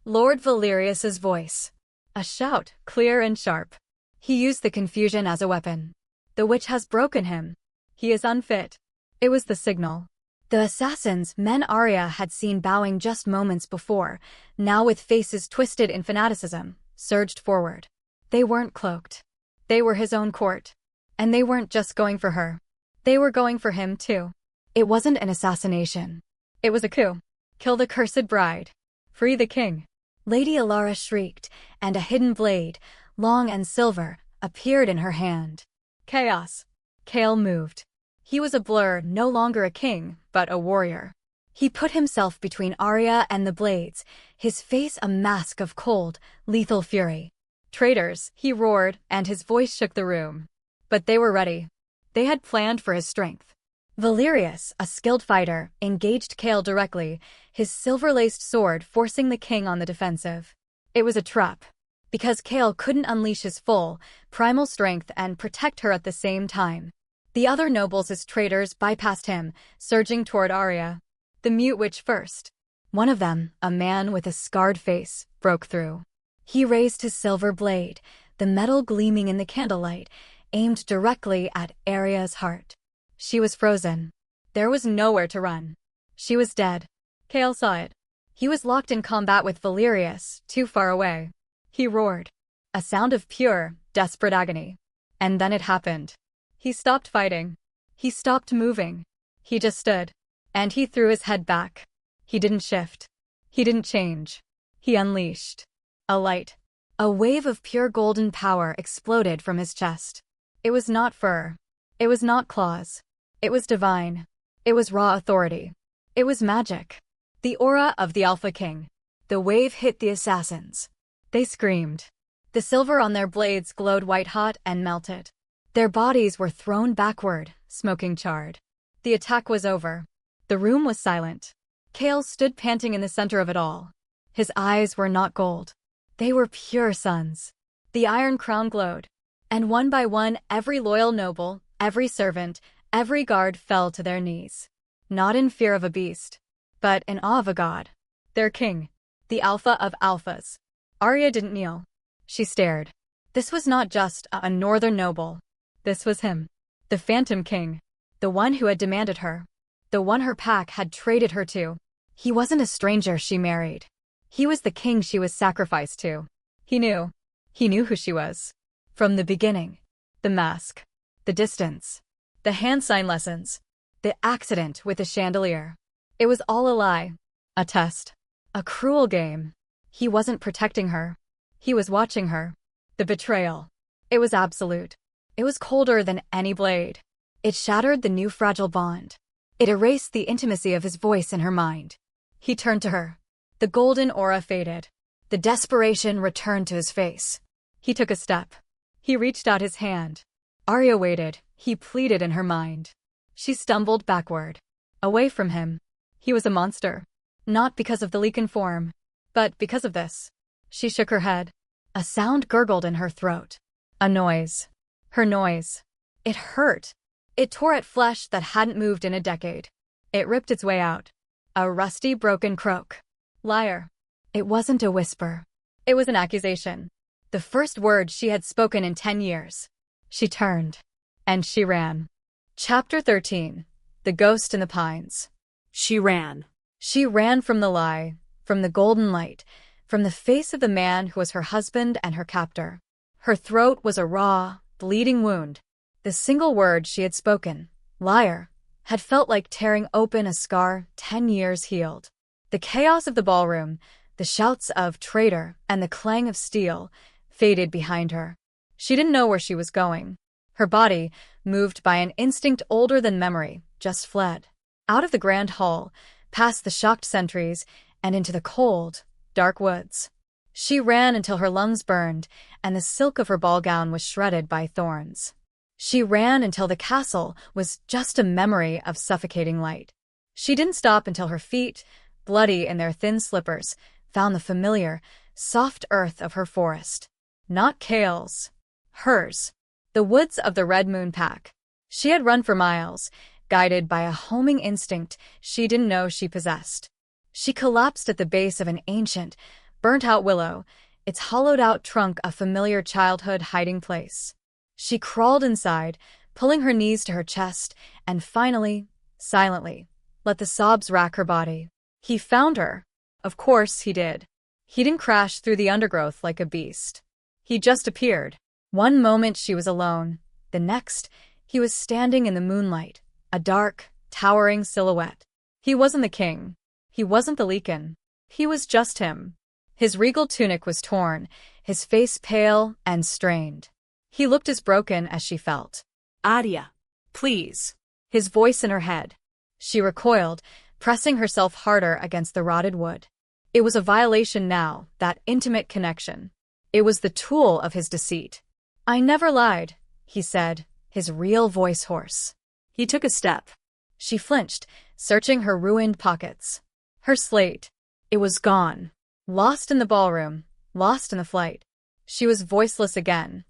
Lord Valerius's voice. A shout, clear and sharp. He used the confusion as a weapon. The witch has broken him. He is unfit. It was the signal. The assassins, men Arya had seen bowing just moments before, now with faces twisted in fanaticism, surged forward. They weren't cloaked. They were his own court. And they weren't just going for her. They were going for him too. It wasn't an assassination. It was a coup. Kill the cursed bride. Free the king. Lady Alara shrieked, and a hidden blade, long and silver, appeared in her hand. Chaos. Kale moved. He was a blur, no longer a king, but a warrior. He put himself between Arya and the blades, his face a mask of cold, lethal fury. Traitors, he roared, and his voice shook the room. But they were ready. They had planned for his strength. Valerius, a skilled fighter, engaged Kale directly, his silver-laced sword forcing the king on the defensive. It was a trap. Because Kale couldn't unleash his full, primal strength and protect her at the same time. The other nobles as traitors bypassed him, surging toward Arya. The mute witch first. One of them, a man with a scarred face, broke through. He raised his silver blade, the metal gleaming in the candlelight, aimed directly at Arya's heart. She was frozen. There was nowhere to run. She was dead. Kale saw it. He was locked in combat with Valerius, too far away. He roared. A sound of pure, desperate agony. And then it happened. He stopped fighting. He stopped moving. He just stood. And he threw his head back. He didn't shift. He didn't change. He unleashed. A light. A wave of pure golden power exploded from his chest. It was not fur. It was not claws. It was divine. It was raw authority. It was magic. The aura of the Alpha King. The wave hit the assassins. They screamed. The silver on their blades glowed white-hot and melted. Their bodies were thrown backward, smoking charred. The attack was over. The room was silent. Kale stood panting in the center of it all. His eyes were not gold. They were pure suns. The iron crown glowed. And one by one, every loyal noble, every servant, every guard fell to their knees. Not in fear of a beast, but in awe of a god. Their king. The Alpha of Alphas. Arya didn't kneel. She stared. This was not just a northern noble. This was him. The Phantom King. The one who had demanded her. The one her pack had traded her to. He wasn't a stranger she married. He was the king she was sacrificed to. He knew. He knew who she was. From the beginning. The mask. The distance. The hand sign lessons. The accident with the chandelier. It was all a lie. A test. A cruel game. He wasn't protecting her. He was watching her. The betrayal. It was absolute. It was colder than any blade. It shattered the new fragile bond. It erased the intimacy of his voice in her mind. He turned to her. The golden aura faded. The desperation returned to his face. He took a step. He reached out his hand. Arya waited. He pleaded in her mind. She stumbled backward. Away from him. He was a monster. Not because of the leak in form, but because of this. She shook her head. A sound gurgled in her throat. A noise. Her noise. It hurt. It tore at flesh that hadn't moved in a decade. It ripped its way out. A rusty, broken croak. Liar. It wasn't a whisper. It was an accusation. The first word she had spoken in 10 years. She turned. And she ran. Chapter 13. The Ghost in the Pines. She ran. She ran from the lie, from the golden light, from the face of the man who was her husband and her captor. Her throat was a raw, bleeding wound. The single word she had spoken, liar, had felt like tearing open a scar 10 years healed. The chaos of the ballroom, the shouts of traitor and the clang of steel, faded behind her. She didn't know where she was going. Her body, moved by an instinct older than memory, just fled. Out of the grand hall, past the shocked sentries, and into the cold, dark woods. She ran until her lungs burned, and the silk of her ball gown was shredded by thorns. She ran until the castle was just a memory of suffocating light. She didn't stop until her feet, bloody in their thin slippers, found the familiar, soft earth of her forest. Not Kale's. Hers. The woods of the Red Moon Pack. She had run for miles, guided by a homing instinct she didn't know she possessed. She collapsed at the base of an ancient, burnt-out willow, its hollowed-out trunk a familiar childhood hiding place. She crawled inside, pulling her knees to her chest, and finally, silently, let the sobs rack her body. He found her. Of course he did. He didn't crash through the undergrowth like a beast. He just appeared. One moment she was alone. The next, he was standing in the moonlight, a dark, towering silhouette. He wasn't the king. He wasn't the Leakin. He was just him. His regal tunic was torn, his face pale and strained. He looked as broken as she felt. Arya, please. His voice in her head. She recoiled, pressing herself harder against the rotted wood. It was a violation now, that intimate connection. It was the tool of his deceit. I never lied, he said, his real voice hoarse. He took a step. She flinched, searching her ruined pockets. Her slate. It was gone. Lost in the ballroom, lost in the flight. She was voiceless again.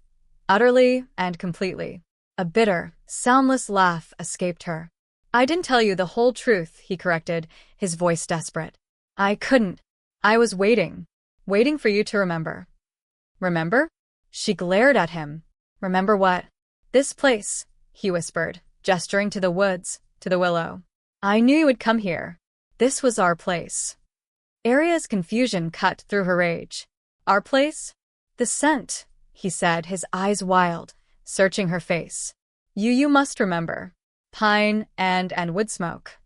Utterly and completely. A bitter, soundless laugh escaped her. I didn't tell you the whole truth, he corrected, his voice desperate. I couldn't. I was waiting. Waiting for you to remember. Remember? She glared at him. Remember what? This place, he whispered, gesturing to the woods, to the willow. I knew you would come here. This was our place. Arya's confusion cut through her rage. Our place? The scent, he said, his eyes wild, searching her face. You must remember. Pine and wood smoke.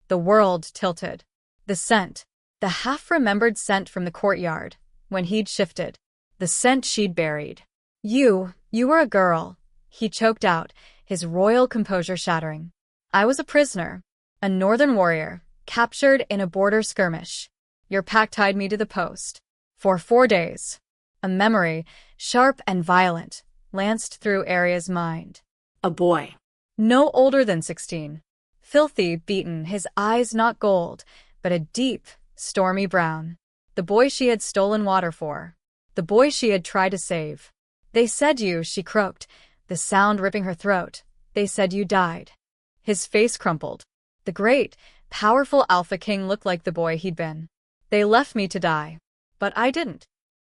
The world tilted. The scent. The half-remembered scent from the courtyard, when he'd shifted. The scent she'd buried. You were a girl, he choked out, his royal composure shattering. I was a prisoner, a northern warrior, captured in a border skirmish. Your pack tied me to the post. For 4 days. A memory, sharp and violent, lanced through Arya's mind. A boy. No older than 16. Filthy, beaten, his eyes not gold, but a deep, stormy brown. The boy she had stolen water for. The boy she had tried to save. They said you, she croaked, the sound ripping her throat. They said you died. His face crumpled. The great, powerful Alpha King looked like the boy he'd been. They left me to die. But I didn't.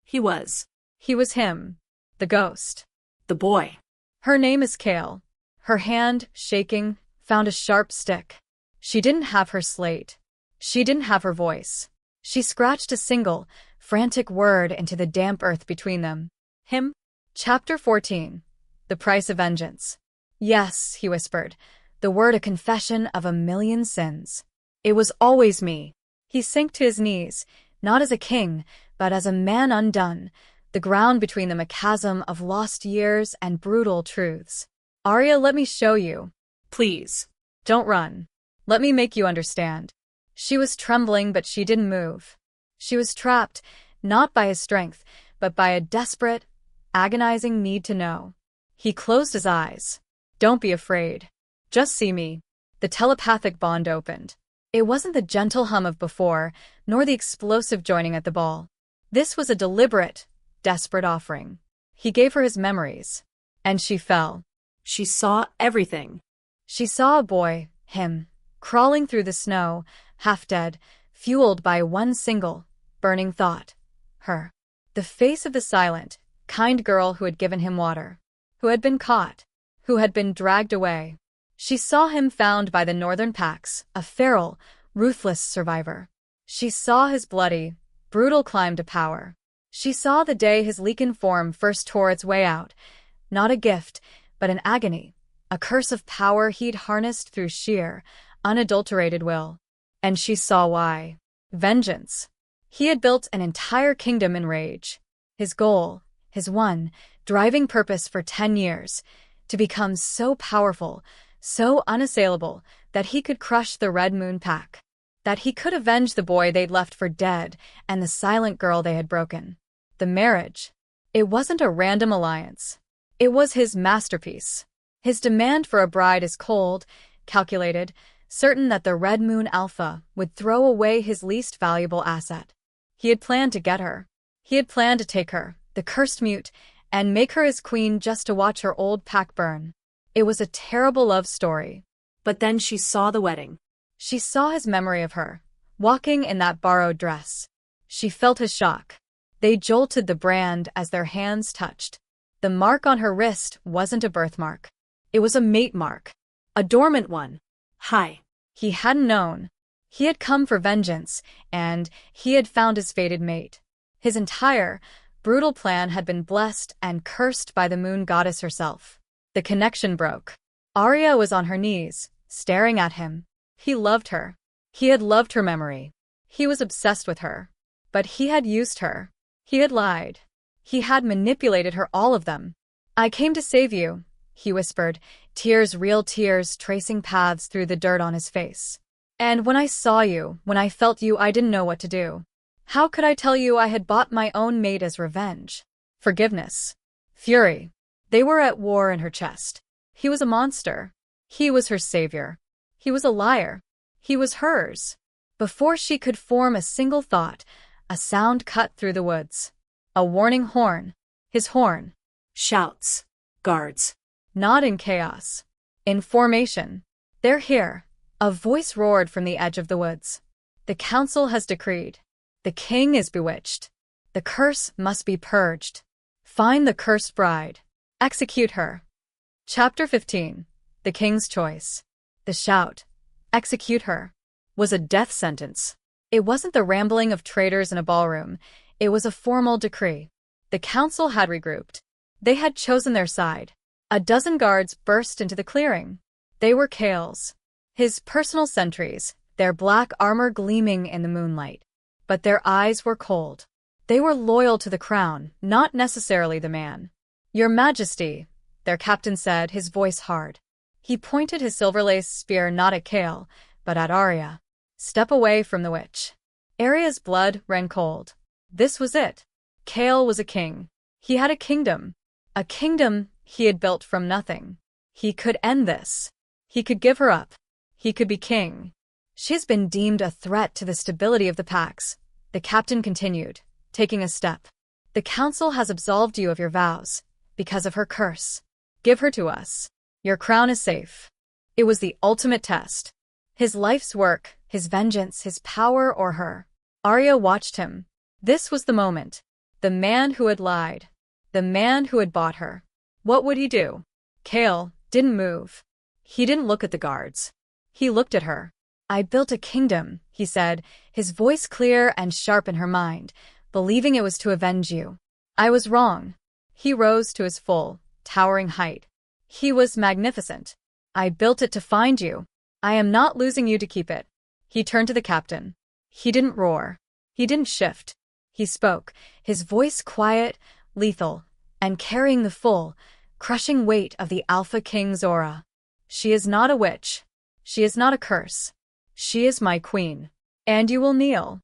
He was. He was him. The ghost. The boy. Her name is Kale. Her hand, shaking, found a sharp stick. She didn't have her slate. She didn't have her voice. She scratched a single, frantic word into the damp earth between them. Him? Chapter 14. The Price of Vengeance. Yes, he whispered, the word a confession of a million sins. It was always me. He sank to his knees, not as a king, but as a man undone, the ground between them a chasm of lost years and brutal truths. Arya, let me show you. Please. Don't run. Let me make you understand. She was trembling, but she didn't move. She was trapped, not by his strength, but by a desperate, agonizing need to know. He closed his eyes. Don't be afraid. Just see me. The telepathic bond opened. It wasn't the gentle hum of before, nor the explosive joining at the ball. This was a deliberate, desperate offering. He gave her his memories. And she fell. She saw everything. She saw a boy, him, crawling through the snow, half dead, fueled by one single, burning thought. Her. The face of the silent, kind girl who had given him water. Who had been caught. Who had been dragged away. She saw him found by the northern packs, a feral, ruthless survivor. She saw his bloody, brutal climb to power. She saw the day his leaken form first tore its way out. Not a gift, but an agony. A curse of power he'd harnessed through sheer, unadulterated will. And she saw why. Vengeance. He had built an entire kingdom in rage. His goal, his one, driving purpose for 10 years, to become so powerful, so unassailable, that he could crush the Red Moon Pack. That he could avenge the boy they'd left for dead and the silent girl they had broken. The marriage. It wasn't a random alliance. It was his masterpiece. His demand for a bride is cold, calculated, certain that the Red Moon Alpha would throw away his least valuable asset. He had planned to get her. He had planned to take her, the cursed mute, and make her his queen just to watch her old pack burn. It was a terrible love story. But then she saw the wedding. She saw his memory of her, walking in that borrowed dress. She felt his shock. They jolted the brand as their hands touched. The mark on her wrist wasn't a birthmark. It was a mate mark. A dormant one. Hi. He hadn't known. He had come for vengeance, and he had found his fated mate. His entire, brutal plan had been blessed and cursed by the moon goddess herself. The connection broke. Arya was on her knees, staring at him. He loved her. He had loved her memory. He was obsessed with her. But he had used her. He had lied. He had manipulated her, all of them. I came to save you, he whispered, tears, real tears, tracing paths through the dirt on his face. And when I saw you, when I felt you, I didn't know what to do. How could I tell you I had bought my own mate as revenge? Forgiveness. Fury. They were at war in her chest. He was a monster. He was her savior. He was a liar. He was hers. Before she could form a single thought, a sound cut through the woods. A warning horn. His horn. Shouts. Guards. Not in chaos. In formation. They're here. A voice roared from the edge of the woods. The council has decreed. The king is bewitched. The curse must be purged. Find the cursed bride. Execute her. Chapter 15. The King's Choice. The shout, execute her, was a death sentence. It wasn't the rambling of traitors in a ballroom. It was a formal decree. The council had regrouped. They had chosen their side. A dozen guards burst into the clearing. They were Kale's. His personal sentries, their black armor gleaming in the moonlight. But their eyes were cold. They were loyal to the crown, not necessarily the man. Your Majesty, their captain said, his voice hard. He pointed his silver-laced spear not at Kale, but at Arya. Step away from the witch. Arya's blood ran cold. This was it. Kale was a king. He had a kingdom. A kingdom he had built from nothing. He could end this. He could give her up. He could be king. She's been deemed a threat to the stability of the Pax, the captain continued, taking a step. The council has absolved you of your vows, because of her curse. Give her to us. Your crown is safe. It was the ultimate test. His life's work, his vengeance, his power or her. Arya watched him. This was the moment. The man who had lied. The man who had bought her. What would he do? Kale didn't move. He didn't look at the guards. He looked at her. I built a kingdom, he said, his voice clear and sharp in her mind, believing it was to avenge you. I was wrong. He rose to his full, towering height. He was magnificent. I built it to find you. I am not losing you to keep it. He turned to the captain. He didn't roar. He didn't shift. He spoke, his voice quiet, lethal, and carrying the full, crushing weight of the Alpha King's aura. She is not a witch. She is not a curse. She is my queen. And you will kneel.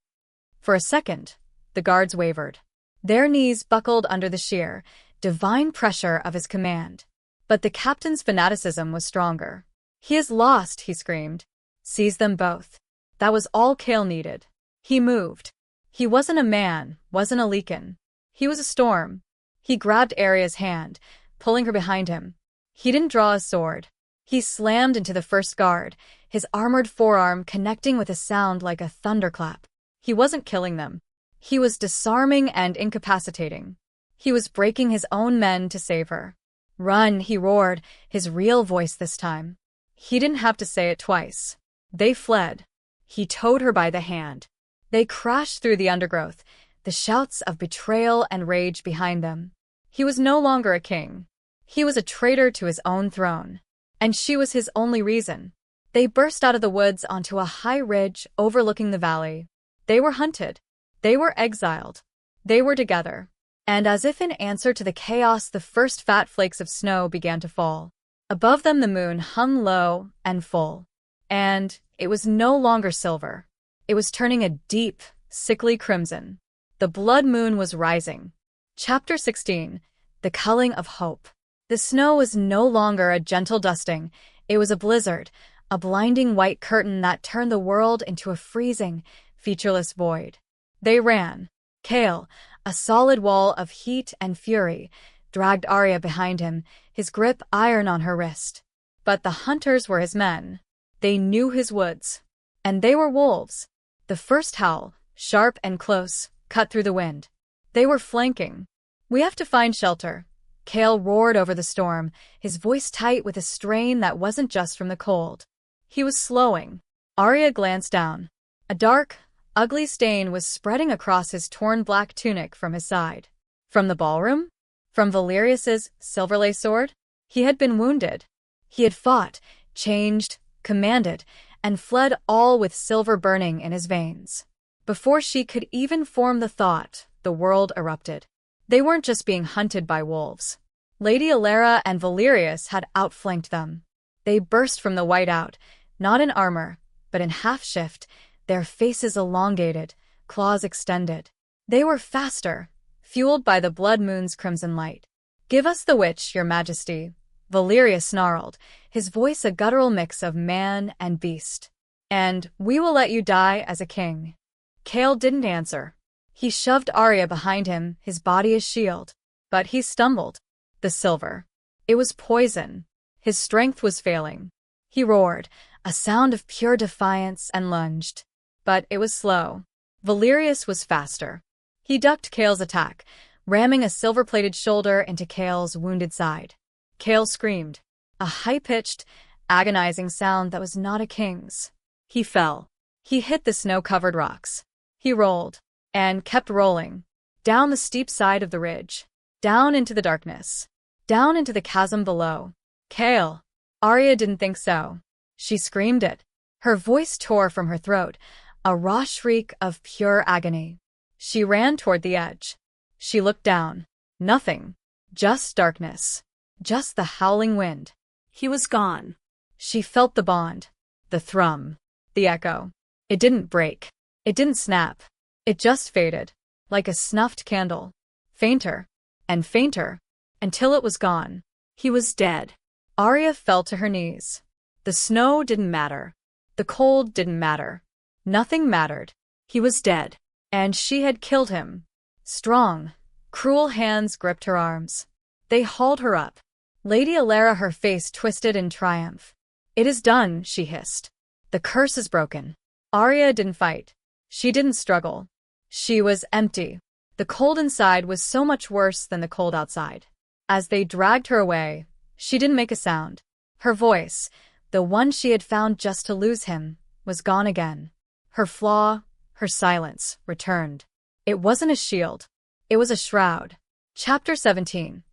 For a second, the guards wavered. Their knees buckled under the sheer, divine pressure of his command. But the captain's fanaticism was stronger. He is lost, he screamed. Seize them both. That was all Kale needed. He moved. He wasn't a man, wasn't a Leakin. He was a storm. He grabbed Arya's hand, pulling her behind him. He didn't draw a sword. He slammed into the first guard, his armored forearm connecting with a sound like a thunderclap. He wasn't killing them. He was disarming and incapacitating. He was breaking his own men to save her. Run, he roared, his real voice this time. He didn't have to say it twice. They fled. He towed her by the hand. They crashed through the undergrowth, the shouts of betrayal and rage behind them. He was no longer a king. He was a traitor to his own throne. And she was his only reason. They burst out of the woods onto a high ridge overlooking the valley. They were hunted. They were exiled. They were together. And as if in answer to the chaos, the first fat flakes of snow began to fall. Above them the moon hung low and full. And it was no longer silver. It was turning a deep, sickly crimson. The blood moon was rising. Chapter 16. The Culling of Hope. The snow was no longer a gentle dusting. It was a blizzard, a blinding white curtain that turned the world into a freezing, featureless void. They ran. Kale, a solid wall of heat and fury, dragged Arya behind him, his grip iron on her wrist. But the hunters were his men. They knew his woods. And they were wolves. The first howl, sharp and close, cut through the wind. They were flanking. We have to find shelter. Kale roared over the storm, his voice tight with a strain that wasn't just from the cold. He was slowing. Arya glanced down. A dark, ugly stain was spreading across his torn black tunic from his side. From the ballroom? From Valerius's silver-lace sword? He had been wounded. He had fought, changed, commanded, and fled all with silver burning in his veins. Before she could even form the thought, the world erupted. They weren't just being hunted by wolves. Lady Alara and Valerius had outflanked them. They burst from the whiteout, not in armor, but in half-shift, their faces elongated, claws extended. They were faster, fueled by the blood moon's crimson light. Give us the witch, your majesty, Valerius snarled, his voice a guttural mix of man and beast. And we will let you die as a king. Kale didn't answer. He shoved Arya behind him, his body a shield. But he stumbled. The silver. It was poison. His strength was failing. He roared, a sound of pure defiance, and lunged. But it was slow. Valerius was faster. He ducked Kale's attack, ramming a silver-plated shoulder into Kale's wounded side. Kale screamed, a high-pitched, agonizing sound that was not a king's. He fell. He hit the snow-covered rocks. He rolled, and kept rolling, down the steep side of the ridge, down into the darkness, down into the chasm below. Kale! Arya didn't think so. She screamed it. Her voice tore from her throat, a raw shriek of pure agony. She ran toward the edge. She looked down. Nothing. Just darkness. just the howling wind. He was gone. She felt the bond, the thrum, the echo. It didn't break. It didn't snap. It just faded, like a snuffed candle. Fainter and fainter, until it was gone. He was dead. Arya fell to her knees. The snow didn't matter. The cold didn't matter. Nothing mattered. He was dead. And she had killed him. Strong, cruel hands gripped her arms. They hauled her up. Lady Alara, her face twisted in triumph. "It is done," she hissed. "The curse is broken." Arya didn't fight. She didn't struggle. She was empty. The cold inside was so much worse than the cold outside. As they dragged her away, she didn't make a sound. Her voice, the one she had found just to lose him, was gone again. Her flaw, her silence, returned. It wasn't a shield. It was a shroud. Chapter 17.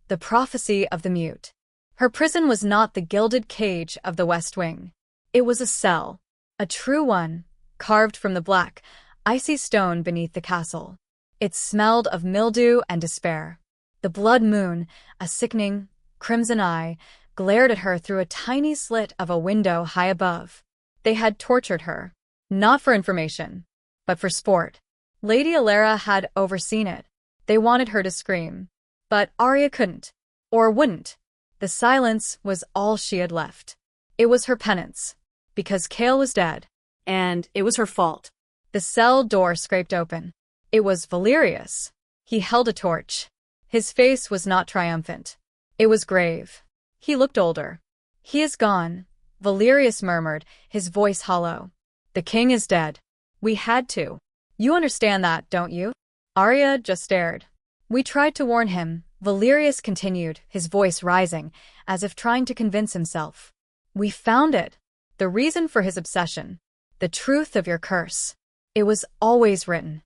The Prophecy of the Mute. Her prison was not the gilded cage of the West Wing. It was a cell, a true one, carved from the black, icy stone beneath the castle. It smelled of mildew and despair. The blood moon, a sickening, crimson eye, glared at her through a tiny slit of a window high above. They had tortured her, not for information, but for sport. Lady Alara had overseen it. They wanted her to scream. But Arya couldn't, or wouldn't. The silence was all she had left. It was her penance, because Cale was dead. And it was her fault. The cell door scraped open. It was Valerius. He held a torch. His face was not triumphant. It was grave. He looked older. "He is gone," Valerius murmured, his voice hollow. "The king is dead. We had to. You understand that, don't you?" Arya just stared. "We tried to warn him," Valerius continued, his voice rising, as if trying to convince himself. "We found it. The reason for his obsession. The truth of your curse. It was always written."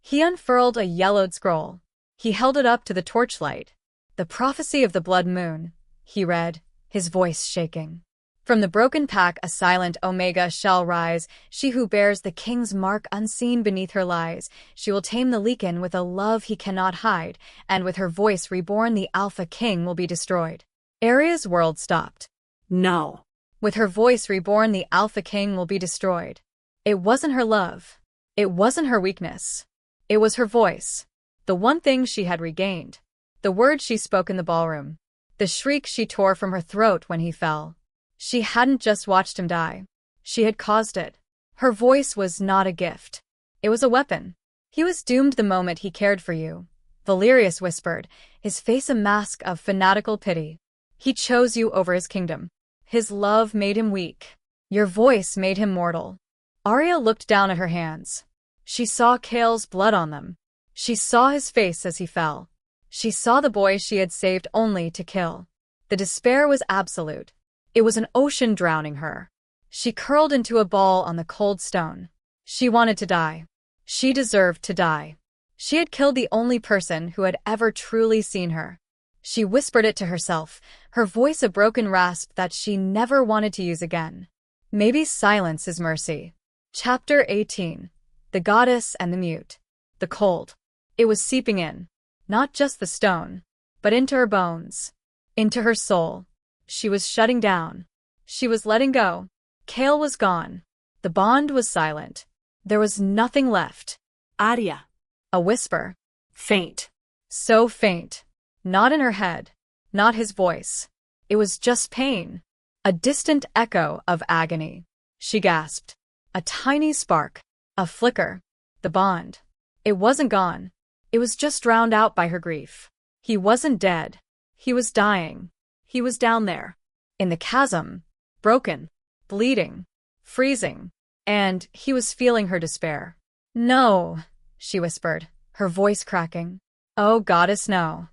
He unfurled a yellowed scroll. He held it up to the torchlight. "The prophecy of the blood moon," he read, his voice shaking. "From the broken pack a silent Omega shall rise, she who bears the king's mark unseen beneath her lies. She will tame the Leakin with a love he cannot hide, and with her voice reborn the Alpha King will be destroyed." Arya's world stopped. No. With her voice reborn the Alpha King will be destroyed. It wasn't her love. It wasn't her weakness. It was her voice. The one thing she had regained. The words she spoke in the ballroom. The shriek she tore from her throat when he fell. She hadn't just watched him die. She had caused it. Her voice was not a gift. It was a weapon. "He was doomed the moment he cared for you," Valerius whispered, his face a mask of fanatical pity. "He chose you over his kingdom. His love made him weak. Your voice made him mortal." Arya looked down at her hands. She saw Cale's blood on them. She saw his face as he fell. She saw the boy she had saved only to kill. The despair was absolute. It was an ocean drowning her. She curled into a ball on the cold stone. She wanted to die. She deserved to die. She had killed the only person who had ever truly seen her. She whispered it to herself, her voice a broken rasp that she never wanted to use again. Maybe silence is mercy. Chapter 18. The Goddess and the Mute. The cold. It was seeping in. Not just the stone, but into her bones. Into her soul. She was shutting down. She was letting go. Cale was gone. The bond was silent. There was nothing left. Arya. A whisper. Faint. So faint. Not in her head. Not his voice. It was just pain. A distant echo of agony. She gasped. A tiny spark. A flicker. The bond. It wasn't gone. It was just drowned out by her grief. He wasn't dead. He was dying. He was down there. In the chasm. Broken. Bleeding. Freezing. And he was feeling her despair. "No," she whispered, her voice cracking. "Oh, goddess, no."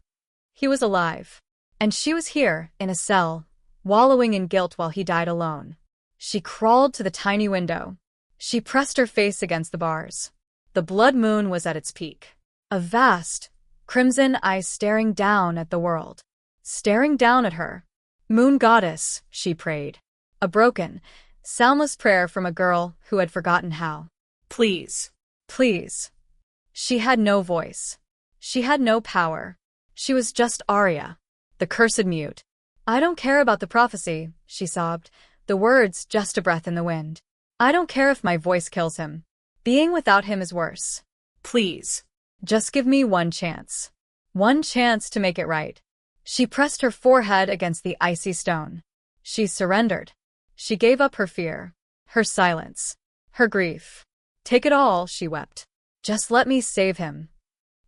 He was alive. And she was here, in a cell, wallowing in guilt while he died alone. She crawled to the tiny window. She pressed her face against the bars. The blood moon was at its peak. A vast, crimson eye staring down at the world. Staring down at her. "Moon goddess," she prayed. A broken, soundless prayer from a girl who had forgotten how. Please. Please. She had no voice. She had no power. She was just Arya, the cursed mute. I don't care about the prophecy, she sobbed, the words just a breath in the wind. I don't care if my voice kills him. Being without him is worse. Please. Just give me one chance. One chance to make it right. She pressed her forehead against the icy stone. She surrendered. She gave up her fear, her silence, her grief. Take it all, she wept. Just let me save him.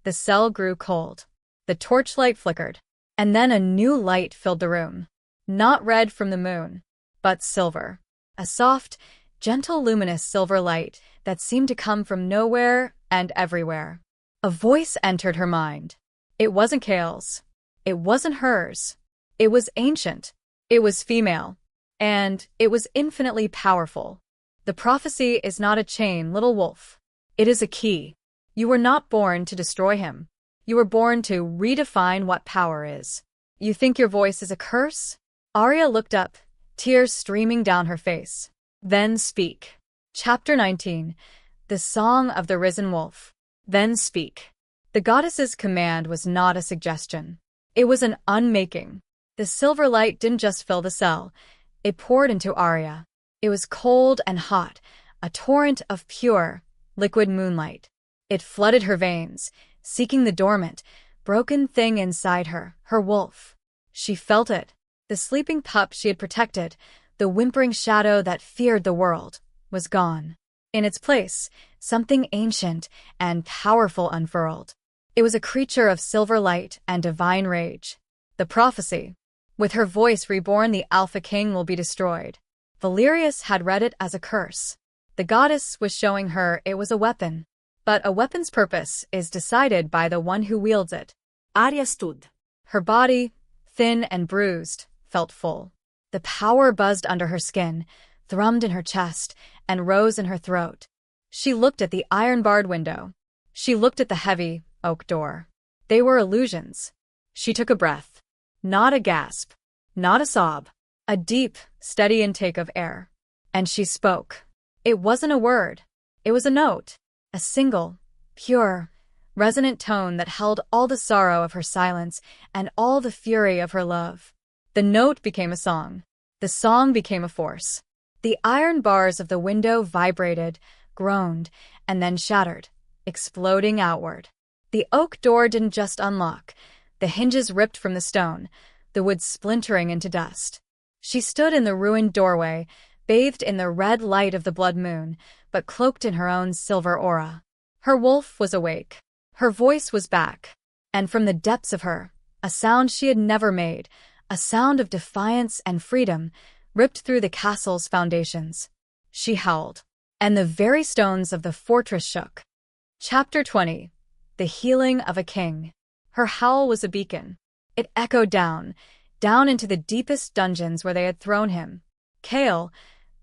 The cell grew cold. The torchlight flickered. And then a new light filled the room. Not red from the moon, but silver. A soft, gentle, luminous silver light that seemed to come from nowhere and everywhere. A voice entered her mind. It wasn't Kale's. It wasn't hers. It was ancient. It was female. And it was infinitely powerful. The prophecy is not a chain, little wolf. It is a key. You were not born to destroy him. You were born to redefine what power is. You think your voice is a curse? Arya looked up, tears streaming down her face. Then speak. Chapter 19. The Song of the Risen Wolf. Then speak. The goddess's command was not a suggestion. It was an unmaking. The silver light didn't just fill the cell. It poured into Arya. It was cold and hot, a torrent of pure, liquid moonlight. It flooded her veins, seeking the dormant, broken thing inside her, her wolf. She felt it. The sleeping pup she had protected, the whimpering shadow that feared the world, was gone. In its place, something ancient and powerful unfurled. It was a creature of silver light and divine rage. The prophecy. With her voice reborn, the Alpha King will be destroyed. Valerius had read it as a curse. The goddess was showing her it was a weapon. But a weapon's purpose is decided by the one who wields it. Arya stood. Her body, thin and bruised, felt full. The power buzzed under her skin, thrummed in her chest, and rose in her throat. She looked at the iron-barred window. She looked at the heavy, oak door. They were illusions. She took a breath. Not a gasp. Not a sob. A deep, steady intake of air. And she spoke. It wasn't a word. It was a note. A single, pure, resonant tone that held all the sorrow of her silence and all the fury of her love. The note became a song. The song became a force. The iron bars of the window vibrated, groaned, and then shattered, exploding outward. The oak door didn't just unlock. The hinges ripped from the stone, the wood splintering into dust. She stood in the ruined doorway, bathed in the red light of the blood moon, but cloaked in her own silver aura. Her wolf was awake. Her voice was back. And from the depths of her, a sound she had never made, a sound of defiance and freedom, ripped through the castle's foundations. She howled. And the very stones of the fortress shook. Chapter 20. The Healing of a King. Her howl was a beacon. It echoed down into the deepest dungeons where they had thrown him. Kale,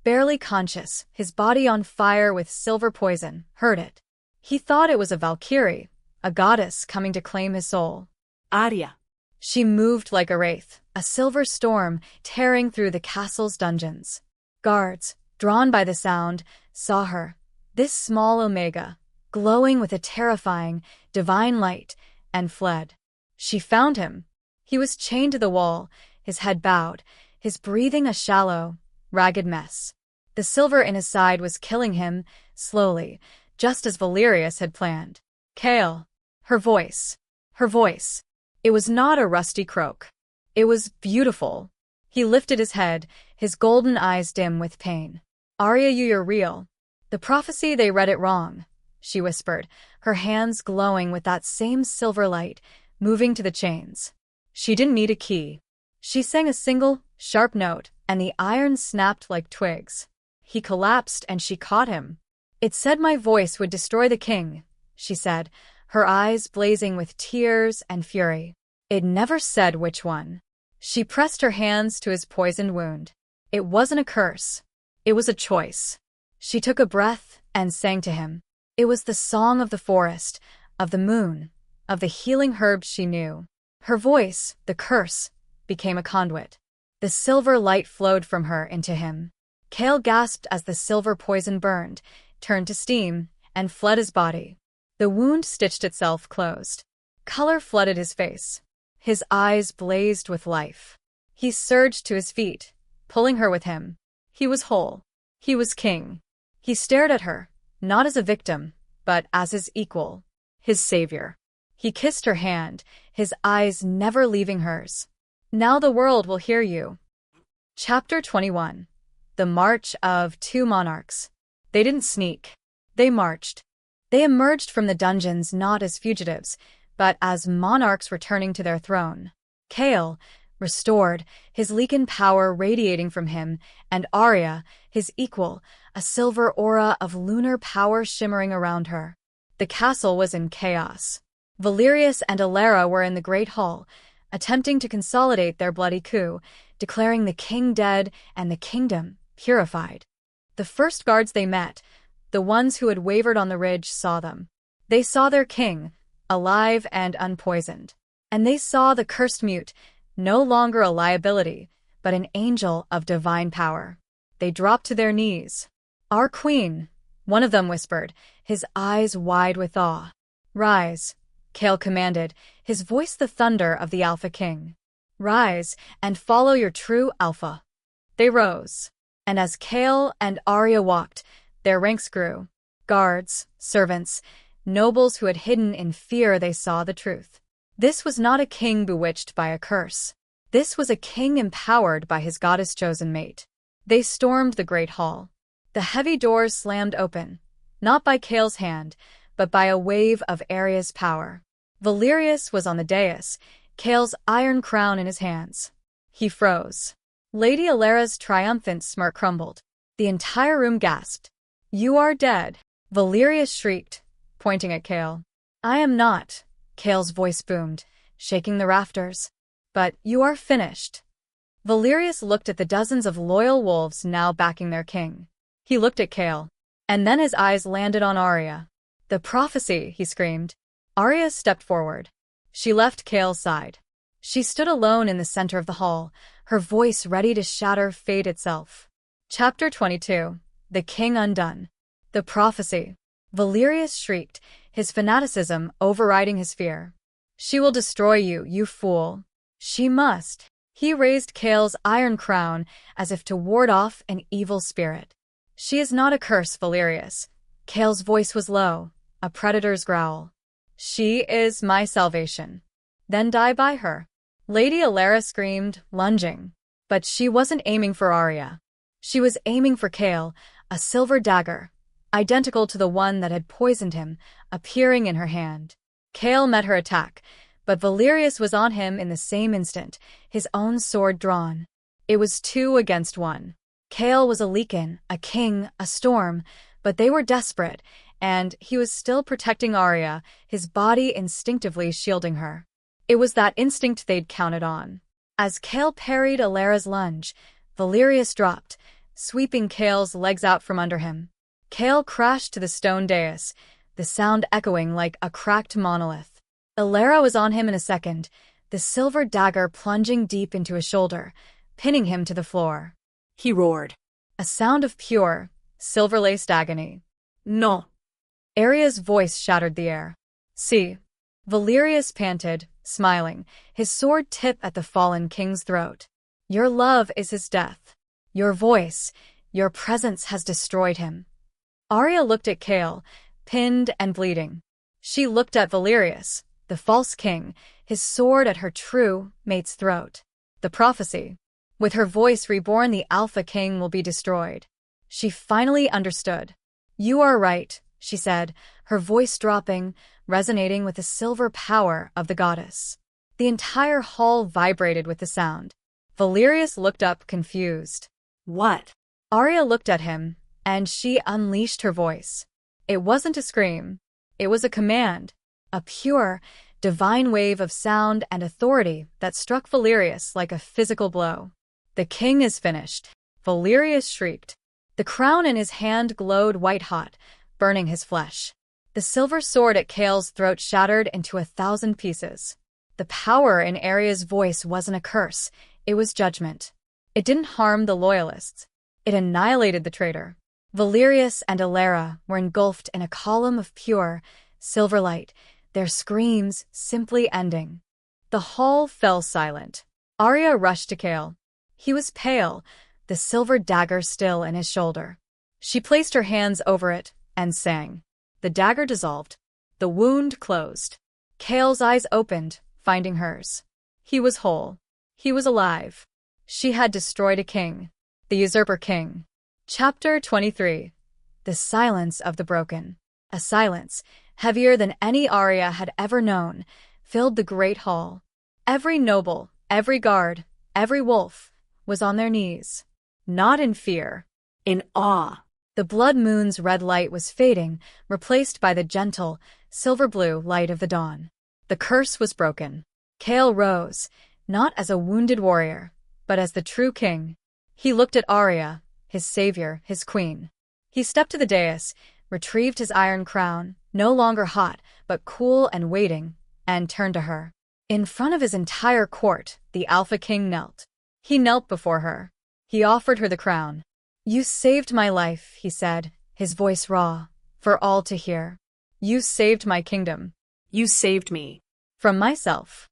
barely conscious, his body on fire with silver poison, heard it. He thought it was a Valkyrie, a goddess coming to claim his soul. Arya. She moved like a wraith, a silver storm tearing through the castle's dungeons. Guards, drawn by the sound, saw her, this small omega, glowing with a terrifying, divine light, and fled. She found him. He was chained to the wall, his head bowed, his breathing a shallow, ragged mess. The silver in his side was killing him, slowly, just as Valerius had planned. Kale. Her voice. Her voice. It was not a rusty croak. It was beautiful. He lifted his head, his golden eyes dim with pain. Arya, you're real. The prophecy, they read it wrong, she whispered, her hands glowing with that same silver light, moving to the chains. She didn't need a key. She sang a single, sharp note, and the iron snapped like twigs. He collapsed and she caught him. It said my voice would destroy the king, she said, her eyes blazing with tears and fury. It never said which one. She pressed her hands to his poisoned wound. It wasn't a curse. It was a choice. She took a breath and sang to him. It was the song of the forest, of the moon, of the healing herbs she knew. Her voice, the curse, became a conduit. The silver light flowed from her into him. Kale gasped as the silver poison burned, turned to steam, and fled his body. The wound stitched itself closed. Color flooded his face. His eyes blazed with life. He surged to his feet, pulling her with him. He was whole. He was king. He stared at her, not as a victim, but as his equal, his savior. He kissed her hand, his eyes never leaving hers. Now the world will hear you. Chapter 21. The March of Two Monarchs. They didn't sneak. They marched. They emerged from the dungeons not as fugitives, but as monarchs returning to their throne. Kale, restored, his Leaken power radiating from him, and Arya, his equal, a silver aura of lunar power shimmering around her. The castle was in chaos. Valerius and Alara were in the Great Hall, attempting to consolidate their bloody coup, declaring the king dead and the kingdom purified. The first guards they met, the ones who had wavered on the ridge, saw them. They saw their king, alive and unpoisoned. And they saw the cursed mute, no longer a liability, but an angel of divine power. They dropped to their knees. "Our queen," one of them whispered, his eyes wide with awe. "Rise," Kale commanded, his voice the thunder of the Alpha King. "Rise and follow your true Alpha." They rose. And as Kale and Arya walked, their ranks grew. Guards, servants, nobles who had hidden in fear, they saw the truth. This was not a king bewitched by a curse. This was a king empowered by his goddess-chosen mate. They stormed the great hall. The heavy doors slammed open, not by Kale's hand, but by a wave of Arya's power. Valerius was on the dais, Kale's iron crown in his hands. He froze. Lady Alara's triumphant smirk crumbled. The entire room gasped. "You are dead," Valerius shrieked, pointing at Kale. "I am not," Kale's voice boomed, shaking the rafters. "But you are finished." Valerius looked at the dozens of loyal wolves now backing their king. He looked at Kale, and then his eyes landed on Arya. "The prophecy," he screamed. Arya stepped forward. She left Kale's side. She stood alone in the center of the hall, her voice ready to shatter fate itself. Chapter 22. The King Undone. The prophecy. Valerius shrieked, his fanaticism overriding his fear. "She will destroy you, you fool." "She must." He raised Kale's iron crown as if to ward off an evil spirit. "She is not a curse, Valerius." Kale's voice was low, a predator's growl. "She is my salvation." "Then die by her." Lady Alara screamed, lunging. But she wasn't aiming for Arya. She was aiming for Kale, a silver dagger, identical to the one that had poisoned him, appearing in her hand. Kale met her attack, but Valerius was on him in the same instant, his own sword drawn. It was 2 against 1. Kale was a Leaken, a king, a storm, but they were desperate, and he was still protecting Arya, his body instinctively shielding her. It was that instinct they'd counted on. As Kale parried Alara's lunge, Valerius dropped, sweeping Kale's legs out from under him. Kale crashed to the stone dais, the sound echoing like a cracked monolith. Alara was on him in a second, the silver dagger plunging deep into his shoulder, pinning him to the floor. He roared. A sound of pure, silver-laced agony. "No." Arya's voice shattered the air. "See." Valerius panted, smiling, his sword tip at the fallen king's throat. "Your love is his death. Your voice, your presence has destroyed him." Arya looked at Kale, pinned and bleeding. She looked at Valerius, the false king, his sword at her true mate's throat. The prophecy. With her voice reborn, the Alpha King will be destroyed. She finally understood. "You are right," she said, her voice dropping, resonating with the silver power of the goddess. The entire hall vibrated with the sound. Valerius looked up, confused. "What?" Arya looked at him, and she unleashed her voice. It wasn't a scream. It was a command, a pure, divine wave of sound and authority that struck Valerius like a physical blow. "The king is finished," Valerius shrieked. The crown in his hand glowed white-hot, burning his flesh. The silver sword at Kale's throat shattered into 1,000 pieces. The power in Arya's voice wasn't a curse, it was judgment. It didn't harm the loyalists. It annihilated the traitor. Valerius and Alara were engulfed in a column of pure, silver light, their screams simply ending. The hall fell silent. Arya rushed to Kale. He was pale, the silver dagger still in his shoulder. She placed her hands over it and sang. The dagger dissolved. The wound closed. Kale's eyes opened, finding hers. He was whole. He was alive. She had destroyed a king. The usurper king. Chapter 23. The Silence of the Broken. A silence, heavier than any Arya had ever known, filled the great hall. Every noble, every guard, every wolf, was on their knees. Not in fear. In awe. The blood moon's red light was fading, replaced by the gentle, silver-blue light of the dawn. The curse was broken. Kale rose, not as a wounded warrior, but as the true king. He looked at Arya, his savior, his queen. He stepped to the dais, retrieved his iron crown, no longer hot, but cool and waiting, and turned to her. In front of his entire court, the Alpha King knelt. He knelt before her. He offered her the crown. "You saved my life," he said, his voice raw, for all to hear. "You saved my kingdom." You saved me. "From myself."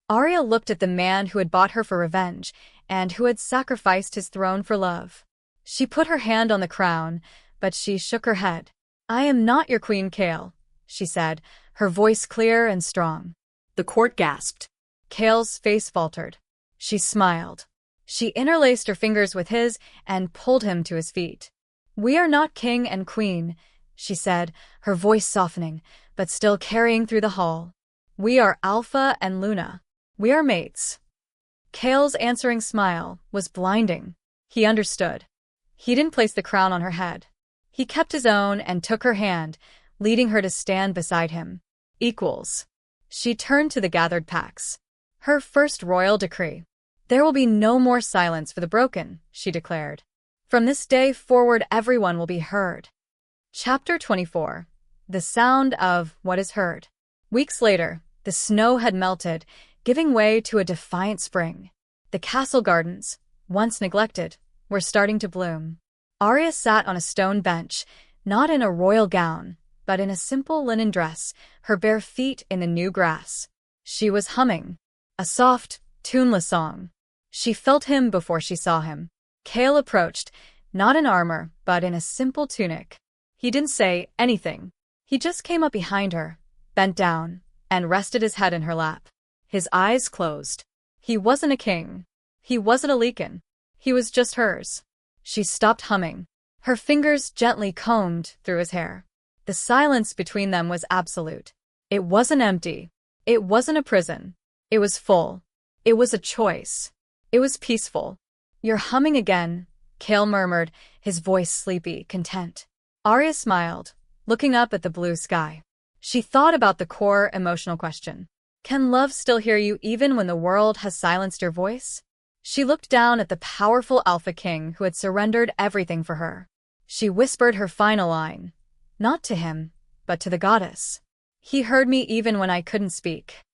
Arya looked at the man who had bought her for revenge, and who had sacrificed his throne for love. She put her hand on the crown, but she shook her head. "I am not your queen, Kale," she said, her voice clear and strong. The court gasped. Kale's face faltered. She smiled. She interlaced her fingers with his and pulled him to his feet. "We are not king and queen," she said, her voice softening, but still carrying through the hall. "We are Alpha and Luna. We are mates." Kale's answering smile was blinding. He understood. He didn't place the crown on her head. He kept his own and took her hand, leading her to stand beside him. Equals. She turned to the gathered packs. Her first royal decree. "There will be no more silence for the broken," she declared. "From this day forward everyone will be heard." Chapter 24. The Sound of What is Heard. Weeks later, the snow had melted, giving way to a defiant spring. The castle gardens, once neglected, were starting to bloom. Arya sat on a stone bench, not in a royal gown, but in a simple linen dress, her bare feet in the new grass. She was humming. A soft, tuneless song. She felt him before she saw him. Kale approached, not in armor, but in a simple tunic. He didn't say anything. He just came up behind her, bent down, and rested his head in her lap. His eyes closed. He wasn't a king. He wasn't a Leakin. He was just hers. She stopped humming. Her fingers gently combed through his hair. The silence between them was absolute. It wasn't empty. It wasn't a prison. It was full. It was a choice. It was peaceful. "You're humming again," Kale murmured, his voice sleepy, content. Arya smiled, looking up at the blue sky. She thought about the core emotional question. Can love still hear you even when the world has silenced your voice? She looked down at the powerful Alpha King who had surrendered everything for her. She whispered her final line. Not to him, but to the goddess. "He heard me even when I couldn't speak."